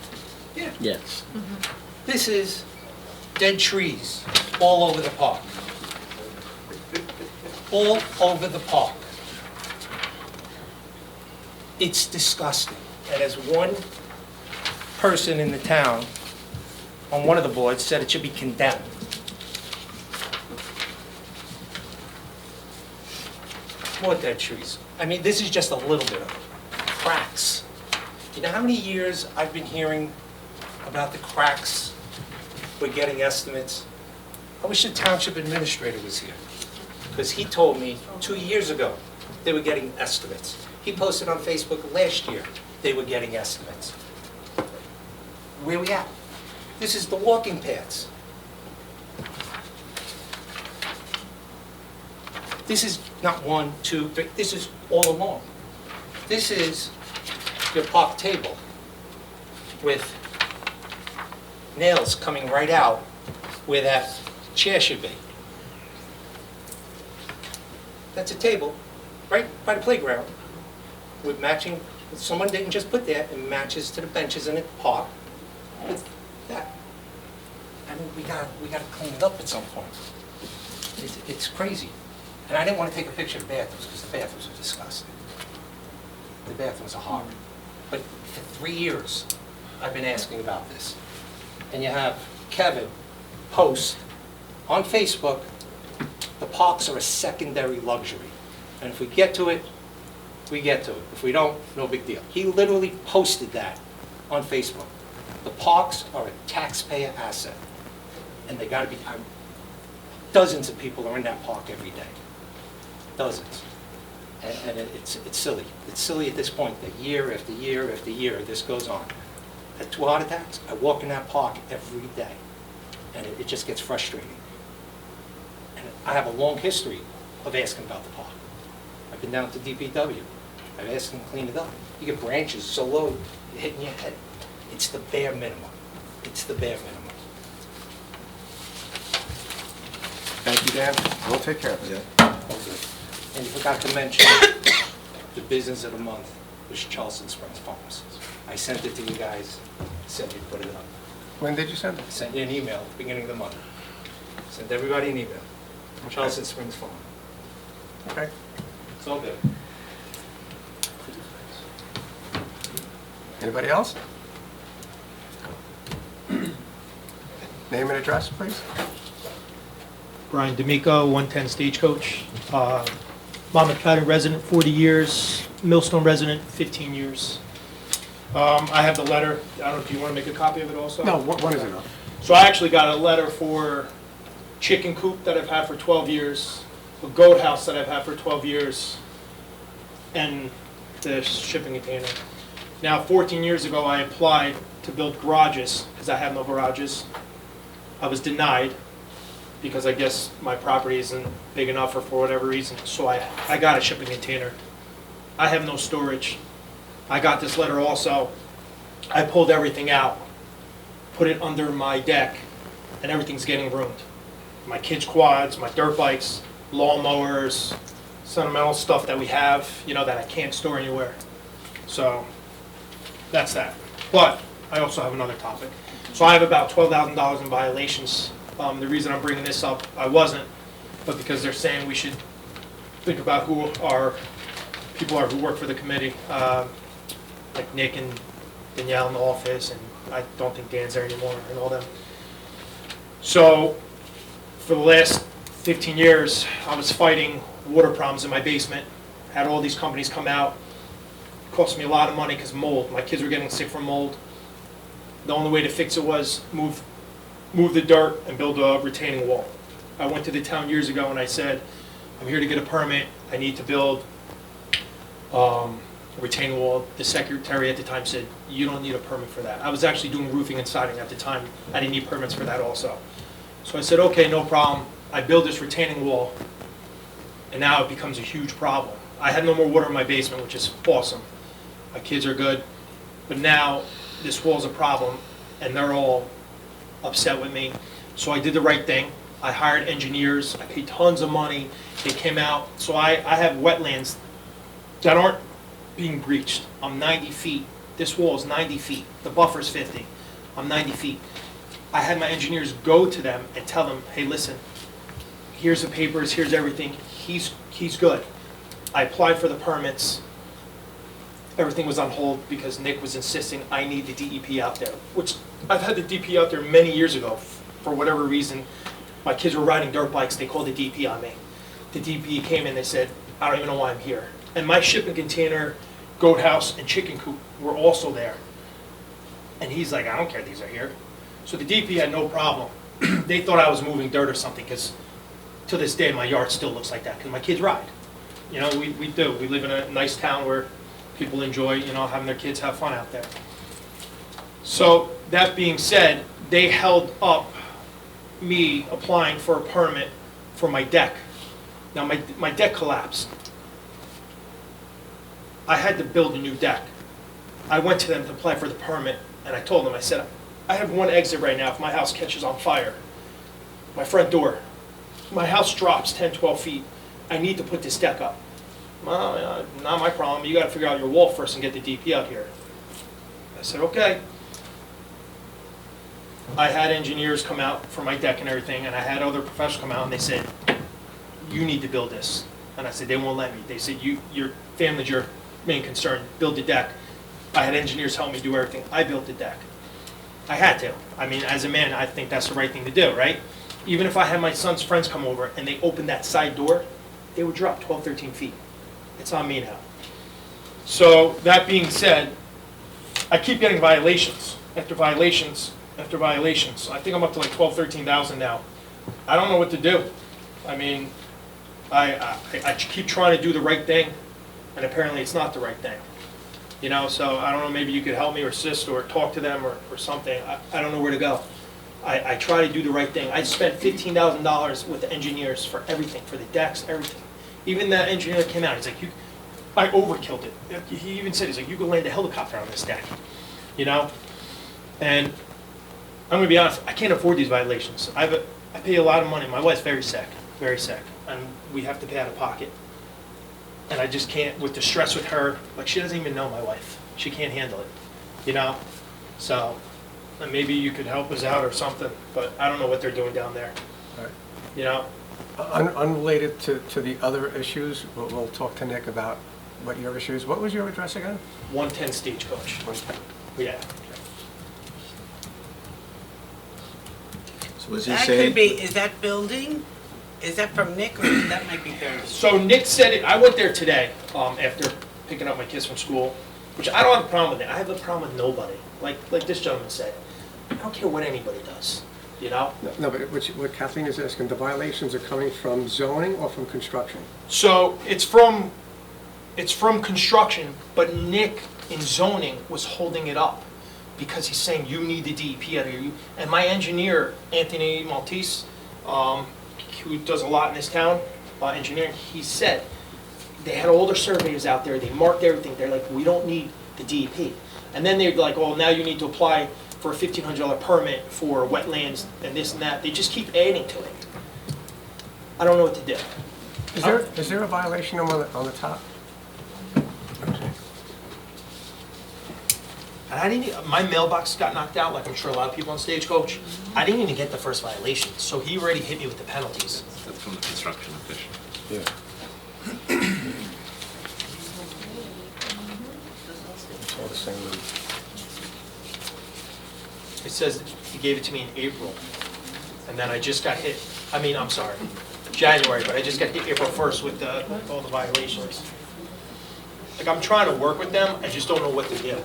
Yeah. Yes. This is dead trees all over the park. All over the park. It's disgusting. And as one person in the town, on one of the boards, said it should be condemned. More dead trees. I mean, this is just a little bit of it. Cracks. You know how many years I've been hearing about the cracks? We're getting estimates. I wish the township administrator was here, because he told me 2 years ago they were getting estimates. He posted on Facebook last year they were getting estimates. Where we at? This is the walking paths. This is not 1, 2, 3, this is all along. This is your park table with nails coming right out where that chair should be. That's a table right by the playground with matching, someone didn't just put that, it matches to the benches in the park. It's that. I mean, we gotta clean it up at some point. It's crazy. And I didn't want to take a picture of the bathrooms because the bathrooms are disgusting. The bathrooms are horrible. But for 3 years, I've been asking about this. And you have Kevin post on Facebook, the parks are a secondary luxury. And if we get to it, we get to it. If we don't, no big deal. He literally posted that on Facebook. The parks are a taxpayer asset. And they gotta be, dozens of people are in that park every day. Dozens. And it's silly. It's silly at this point that year after year after year, this goes on. At 2 heart attacks, I walk in that park every day. And it just gets frustrating. And I have a long history of asking about the park. I've been down to DPW. I've asked them to clean it up. You get branches so low, you're hitting your head. It's the bare minimum. It's the bare minimum. Thank you, Dan. We'll take care of it. And you forgot to mention, the business of the month was Charleston Springs Farms. I sent it to you guys, said you'd put it up. When did you send it? I sent you an email at the beginning of the month. Sent everybody an email. Charleston Springs Farm. Okay. It's all good. Anybody else? Name and address, please. Brian D'Amico, 110 Stagecoach. Monmouth County resident, 40 years. Millstone resident, 15 years. I have the letter. I don't know, do you want to make a copy of it also? No, what is it? So I actually got a letter for chicken coop that I've had for 12 years, a goat house that I've had for 12 years, and the shipping container. Now, 14 years ago, I applied to build garages, because I have no garages. I was denied, because I guess my property isn't big enough or for whatever reason, so I got a shipping container. I have no storage. I got this letter also. I pulled everything out, put it under my deck, and everything's getting ruined. My kids' quads, my dirt bikes, lawnmowers, sentimental stuff that we have, you know, that I can't store anywhere. So, that's that. But, I also have another topic. So I have about $12,000 in violations. The reason I'm bringing this up, I wasn't, but because they're saying we should think about who our people are who work for the committee, like Nick and Danielle in the office, and I don't think Dan's there anymore, and all them. So, for the last 15 years, I was fighting water problems in my basement. Had all these companies come out. Cost me a lot of money because mold. My kids were getting sick from mold. The only way to fix it was move the dirt and build a retaining wall. I went to the town years ago and I said, I'm here to get a permit. I need to build a retaining wall. The secretary at the time said, you don't need a permit for that. I was actually doing roofing and siding at the time. I didn't need permits for that also. So I said, okay, no problem. I build this retaining wall, and now it becomes a huge problem. I had no more water in my basement, which is awesome. My kids are good, but now this wall's a problem, and they're all upset with me. So I did the right thing. I hired engineers. I paid tons of money. They came out. So I have wetlands that aren't being breached. I'm 90 feet. This wall is 90 feet. The buffer's 50. I'm 90 feet. I had my engineers go to them and tell them, hey, listen, here's the papers, here's everything. He's good. I applied for the permits. Everything was on hold because Nick was insisting I need the DEP out there, which I've had the DEP out there many years ago. For whatever reason, my kids were riding dirt bikes. They called the DEP on me. The DEP came in. They said, I don't even know why I'm here. And my shipping container, goat house, and chicken coop were also there. And he's like, I don't care, these are here. So the DEP had no problem. They thought I was moving dirt or something, because to this day my yard still looks like that, because my kids ride. You know, we do. We live in a nice town where people enjoy, you know, having their kids have fun out there. So that being said, they held up me applying for a permit for my deck. Now my deck collapsed. I had to build a new deck. I went to them to apply for the permit, and I told them, I said, I have one exit right now if my house catches on fire. My front door. My house drops 10, 12 feet. I need to put this deck up. Well, not my problem. You got to figure out your wall first and get the DP out here. I said, okay. I had engineers come out for my deck and everything, and I had other professionals come out, and they said, you need to build this. And I said, they won't let me. They said, your family's your main concern. Build the deck. I had engineers help me do everything. I built the deck. I had to. I mean, as a man, I think that's the right thing to do, right? Even if I had my son's friends come over and they opened that side door, they would drop 12, 13 feet. It's on me now. So, that being said, I keep getting violations after violations after violations. I think I'm up to like 12, 13,000 now. I don't know what to do. I mean, I keep trying to do the right thing, and apparently it's not the right thing. You know, so I don't know, maybe you could help me or assist or talk to them or something. I don't know where to go. I try to do the right thing. I spent $15,000 with the engineers for everything, for the decks, everything. Even that engineer that came out, he's like, I overkilled it. He even said, he's like, you could land a helicopter on this deck, you know? And I'm gonna be honest, I can't afford these violations. I pay a lot of money. My wife's very sick, and we have to pay out of pocket. And I just can't, with the stress with her, like she doesn't even know my wife. She can't handle it, you know? So, and maybe you could help us out or something, but I don't know what they're doing down there, All right. you know? Unrelated to the other issues, we'll talk to Nick about what your issues. What was your address again? 110 Stagecoach. 110. Yeah. So was he That could saying, be, is that building? Is that from Nick, or that might be theirs? So Nick said it, I went there today, after picking up my kids from school, which I don't have a problem with it. I have a problem with nobody. Like this gentleman said, I don't care what anybody does, you know? No, but what Kathleen is asking, the violations are coming from zoning or from construction? So it's from construction, but Nick in zoning was holding it up because he's saying you need the DEP out of here. And my engineer, Anthony Maltese, who does a lot in this town, engineering, he said they had all their surveyors out there, they marked everything. They're like, we don't need the DEP. And then they're like, oh, now you need to apply for a $1,500 permit for wetlands and this and that. They just keep adding to it. I don't know what to do. Is there a violation on the top? And I didn't, my mailbox got knocked out, like I'm sure a lot of people on Stagecoach. I didn't even get the first violation, so he already hit me with the penalties. That's from the construction official. Yeah. It's all the same. It says he gave it to me in April, and then I just got hit, I'm sorry, January, but I just got hit April 1st with all the violations. Like, I'm trying to work with them, I just don't know what to do.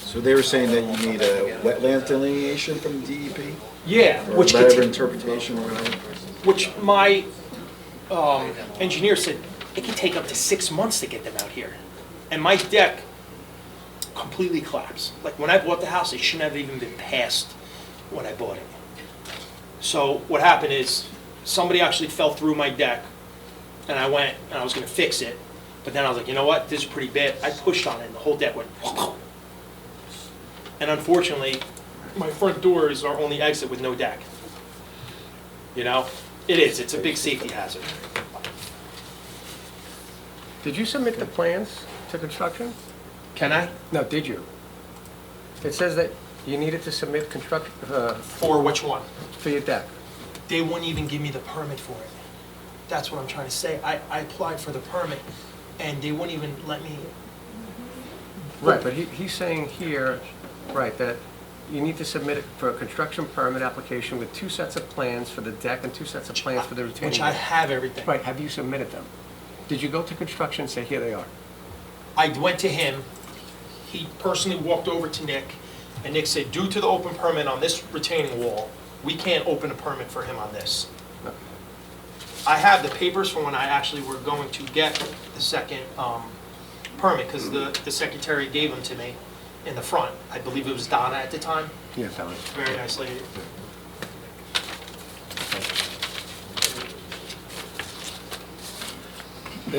So they were saying that you need a wetland delineation from the DEP? Yeah, Or which letter of could, interpretation or whatever? which my engineer said, it could take up to 6 months to get them out here. And my deck completely collapsed. Like, when I bought the house, it shouldn't have even been passed when I bought it. So what happened is, somebody actually fell through my deck, and I went, and I was gonna fix it, but then I was like, you know what, this is pretty bad. I pushed on it, and the whole deck went, and unfortunately, my front door is our only exit with no deck. You know, it's a big safety hazard. Did you submit the plans to construction? Can I? No, did you? It says that you needed to submit construction, For which one? for your deck. They wouldn't even give me the permit for it. That's what I'm trying to say. I applied for the permit, and they wouldn't even let me. Right, but he's saying here, right, that you need to submit it for a construction permit application with 2 sets of plans for the deck and 2 sets of plans for the retaining Which I wall. have everything. Right, have you submitted them? Did you go to construction and say, here they are? I went to him, he personally walked over to Nick, and Nick said, due to the open permit on this retaining wall, we can't open a permit for him on this. I have the papers from when I actually were going to get the second permit, because the secretary gave them to me in the front. I believe it was Donna at the time, Yes, Alan. very nice lady.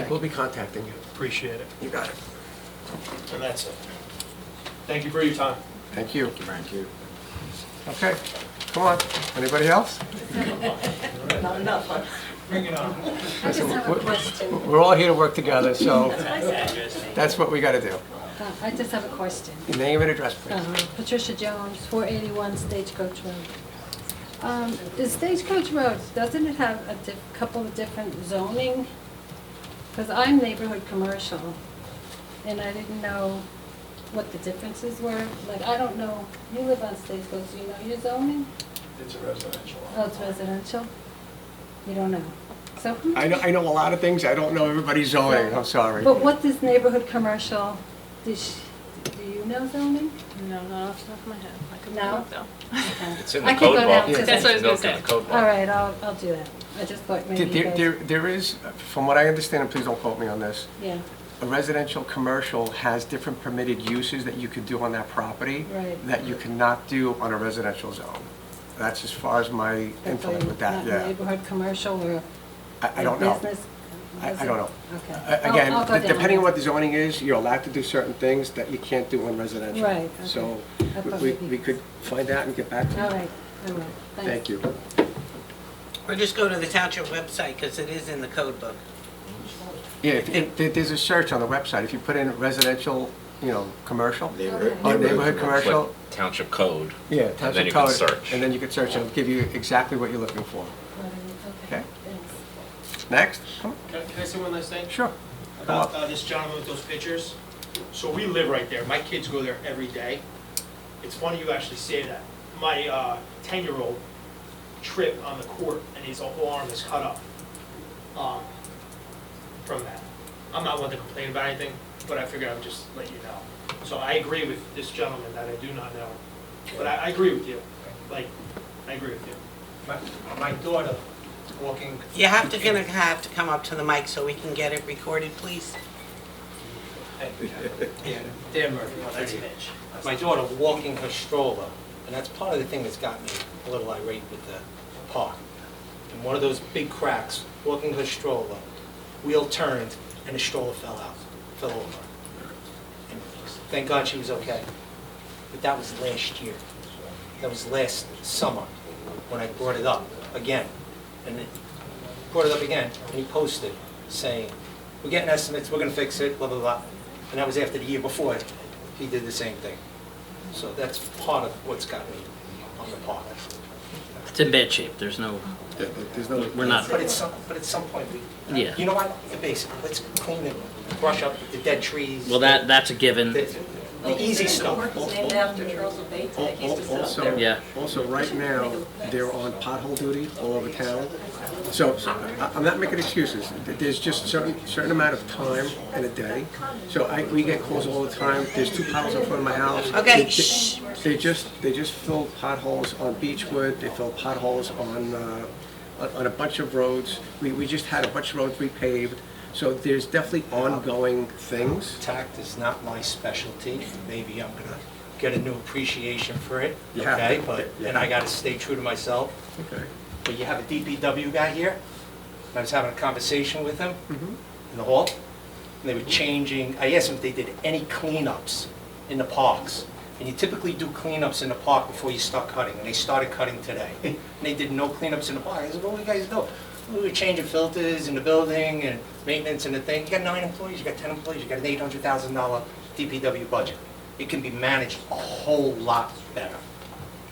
We'll be contacting you. Appreciate it, You got it. and that's it. Thank you for your time. Thank you. Thank you. Okay, come on. Anybody else? Not enough, huh? Bring it on. I just have a question. We're all here to work together, so that's what we got to do. I just have a question. Your name and address, please. Patricia Jones, 481 Stagecoach Road. Is Stagecoach Road, doesn't it have a couple of different zoning? Because I'm neighborhood commercial, and I didn't know what the differences were. Like, I don't know, you live on Stagecoach, do you know your zoning? It's a residential. Oh, it's residential? You don't know? So, I know a lot of things. I don't know everybody's zoning. I'm sorry. but what is neighborhood commercial? Do you know zoning? No, not off the top of my head. I could No? look up though. Okay. It's in I the could code go down book. to That's what I was the- gonna say. In the code book. All right, I'll do that. I just thought maybe you guys... There is, from what I understand, and please don't quote me on this, Yeah, a residential commercial has different permitted uses that you could do on that property Right. that you cannot do on a residential zone. That's as far as my that's intellect with that, not yeah. neighborhood commercial or I don't know. business? I don't know. Okay. Again, I'll go down depending on there. what the zoning is, you're allowed to do certain things that you can't do in residential. Right, okay. So I thought we maybe- we could find out and get back to you. All right, all right, thanks. Thank you. Or just go to the township website, because it is in the code book. Yeah, there's a search on the website. If you put in residential, commercial, Neighborhood. or neighborhood commercial, Click Township code. yeah, And then township you can code, search. and then you can search and it'll give you exactly what you're looking for. All right, Okay. okay, thanks. Next? Come on. Can I say one last thing? Sure. Come About on. this gentleman with those pictures. So we live right there. My kids go there every day. It's funny you actually say that. My 10-year-old tripped on the court and his whole arm is cut up from that. I'm not one to complain about anything. but I figured I would just let you know. So I agree with this gentleman that I do not know, but I agree with you. Like, I agree with you. My daughter walking, You have to, gonna have to come up to the mic so we can get it recorded, please. Dan Murphy, that's Mitch. My daughter walking her stroller, and that's part of the thing that's got me a little irate with the park. In one of those big cracks, walking her stroller, wheel turned, and the stroller fell over. And thank God she was okay. But that was last year. That was last summer when I brought it up again. And it brought it up again, and he posted saying, we're getting estimates, we're gonna fix it, blah, blah, blah. And that was after the year before he did the same thing. So that's part of what's got me on the park. It's in bad shape. There's no, we're not, But at some point, Yeah. you know what, basically, let's clean it, brush up the dead trees. well, that's a given. The easy stuff. Named after Charles of Baytech, he used to sit up there. Yeah. Also, right now, they're on pothole duty all over town. So I'm not making excuses. There's just certain amount of time in a day. So we get calls all the time. There's 2 potholes in front of my house. Okay, They just fill potholes on Beechwood. They fill potholes on a bunch of roads. We just had a bunch of roads repaved. So there's definitely ongoing things. Tact is not my specialty. Maybe I'm gonna get a new appreciation for it, You have okay? to. But, You and I have gotta stay true to myself. Okay. But you have a DPW guy here. I was having a conversation with him in the hall. And they were changing, I asked them if they did any cleanups in the parks. And you typically do cleanups in the park before you start cutting. And they started cutting today. And they did no cleanups in the park. I said, what do you guys do? We were changing filters in the building and maintenance and the thing. You got 9 employees, you got 10 employees, you got an $800,000 DPW budget. It can be managed a whole lot better.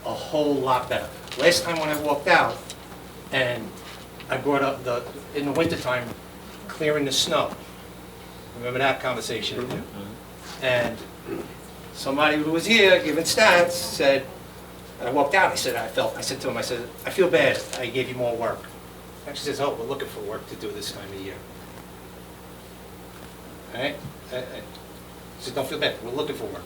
A whole lot better. Last time when I walked out, and I brought up in the wintertime, clearing the snow. Remember that conversation? And somebody who was here giving stats said, I walked out, I said to him, I feel bad, I gave you more work. Actually says, oh, we're looking for work to do this time of year. All right? I said, don't feel bad, we're looking for work.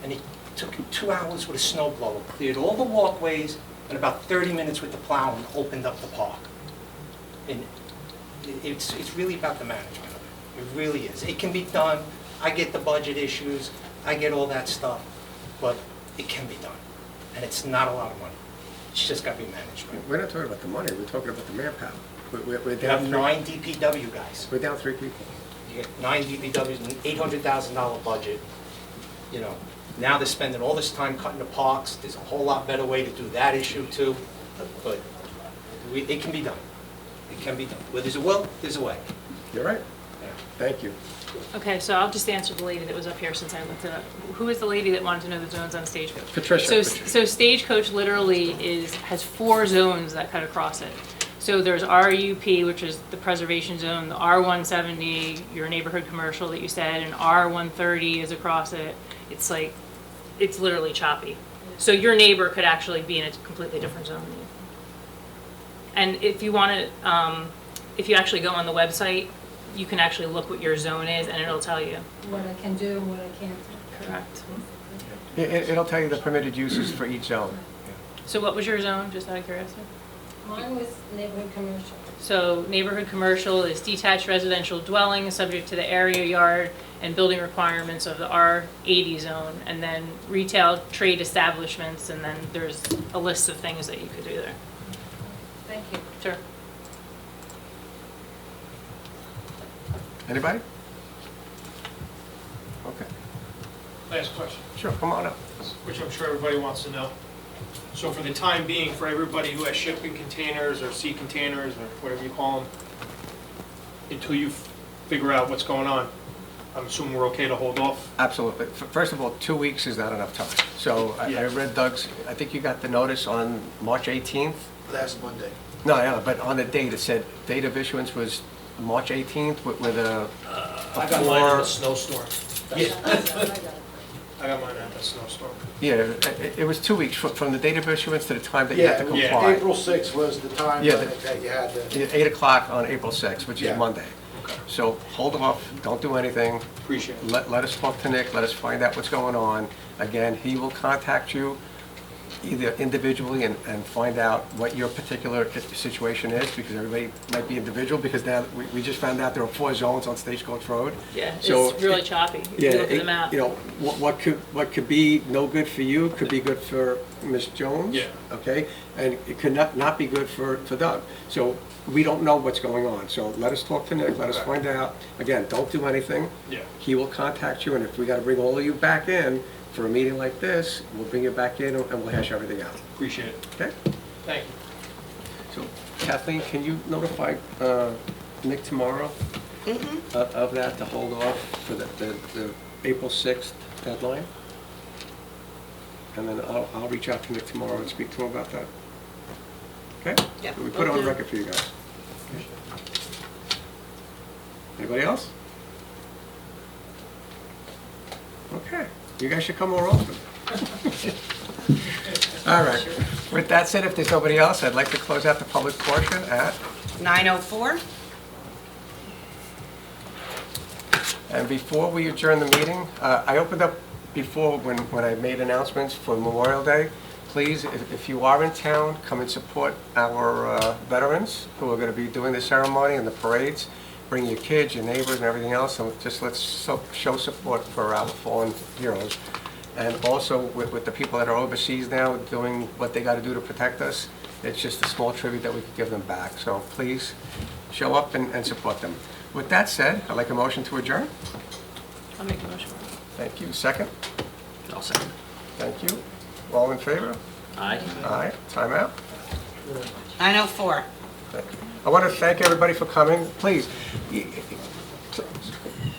And he took 2 hours with a snow blower, cleared all the walkways, and about 30 minutes with the plow and opened up the park. And it's really about the management of it. It really is. It can be done. I get the budget issues, I get all that stuff, but it can be done. And it's not a lot of money. It's just got to be managed right. We're not talking about the money. We're talking about the manpower. We're You down have 9 DPW guys. We're down 3 people. You get 9 DPWs, an $800,000 budget. You know, now they're spending all this time cutting the parks. There's a whole lot better way to do that issue too. But it can be done. It can be done. Where there's a will, there's a way. You're right. Yeah. Thank you. Okay, so I'll just answer the lady that was up here since I looked it up. Who is the lady that wanted to know the zones on Stagecoach? Patricia. So Stagecoach literally has 4 zones that cut across it. So there's RUP, which is the preservation zone, the R170, your neighborhood commercial that you said, and R130 is across it. It's like, it's literally choppy. So your neighbor could actually be in a completely different zone than you. And if you want to, if you actually go on the website, you can actually look what your zone is and it'll tell you. What I can do and what I can't do. Correct. It'll tell you the permitted uses for each zone. So what was your zone, just out of curiosity? Mine was neighborhood commercial. So neighborhood commercial is detached residential dwelling subject to the area yard and building requirements of the R80 zone. And then retail trade establishments, and then there's a list of things that you could do there. Thank you. Sure. Anybody? Okay. Last question, Sure, come on up. which I'm sure everybody wants to know. So for the time being, for everybody who has shipping containers or sea containers or whatever you call them, until you figure out what's going on, I'm assuming we're okay to hold off? Absolutely. First of all, 2 weeks is not enough time. So I read Doug's, I think you got the notice on March 18th? Last Monday. No, yeah, but on the date, it said date of issuance was March 18th with a I got mine in a snowstorm. I got mine in a snowstorm. Yeah, it was 2 weeks from the date of issuance to the time that you had to comply. April 6th was the time Yeah, that you had to. 8 o'clock on April 6th, which is Yeah. Monday. So hold off, don't do anything. Appreciate it. Let us talk to Nick, let us find out what's going on. Again, he will contact you either individually and find out what your particular situation is, because everybody might be individual, because now we just found out there are 4 zones on Stagecoach Road. Yeah, So it's really choppy. If Yeah, you look at the map. you know, what could be no good for you could be good for Ms. Jones. Yeah. Okay, and it could not be good for Doug. So we don't know what's going on, so let us talk to Nick, let us find out. Again, don't do anything. Yeah. He will contact you, and if we gotta bring all of you back in for a meeting like this, we'll bring you back in and we'll hash everything out, Appreciate it. okay? Thank you. So Kathleen, can you notify Nick tomorrow of that, to hold off for the April 6th deadline? And then I'll reach out to Nick tomorrow and speak to him about that. Okay? Yeah, We put it on will do. record for you guys. Anybody else? Okay, you guys should come more often. All right, with that said, if there's nobody else, I'd like to close out the public portion at, 9:04. and before we adjourn the meeting, I opened up before when I made announcements for Memorial Day. Please, if you are in town, come and support our veterans who are going to be doing the ceremony and the parades. Bring your kids, your neighbors, and everything else, and just let's show support for our fallen heroes. And also with the people that are overseas now doing what they got to do to protect us, it's just a small tribute that we could give them back. So please show up and support them. With that said, I'd like a motion to adjourn. I'll make a motion. Thank you. Second? I'll second. Thank you. All in favor? Aye. Aye. Time out. 9:04. I want to thank everybody for coming. Please,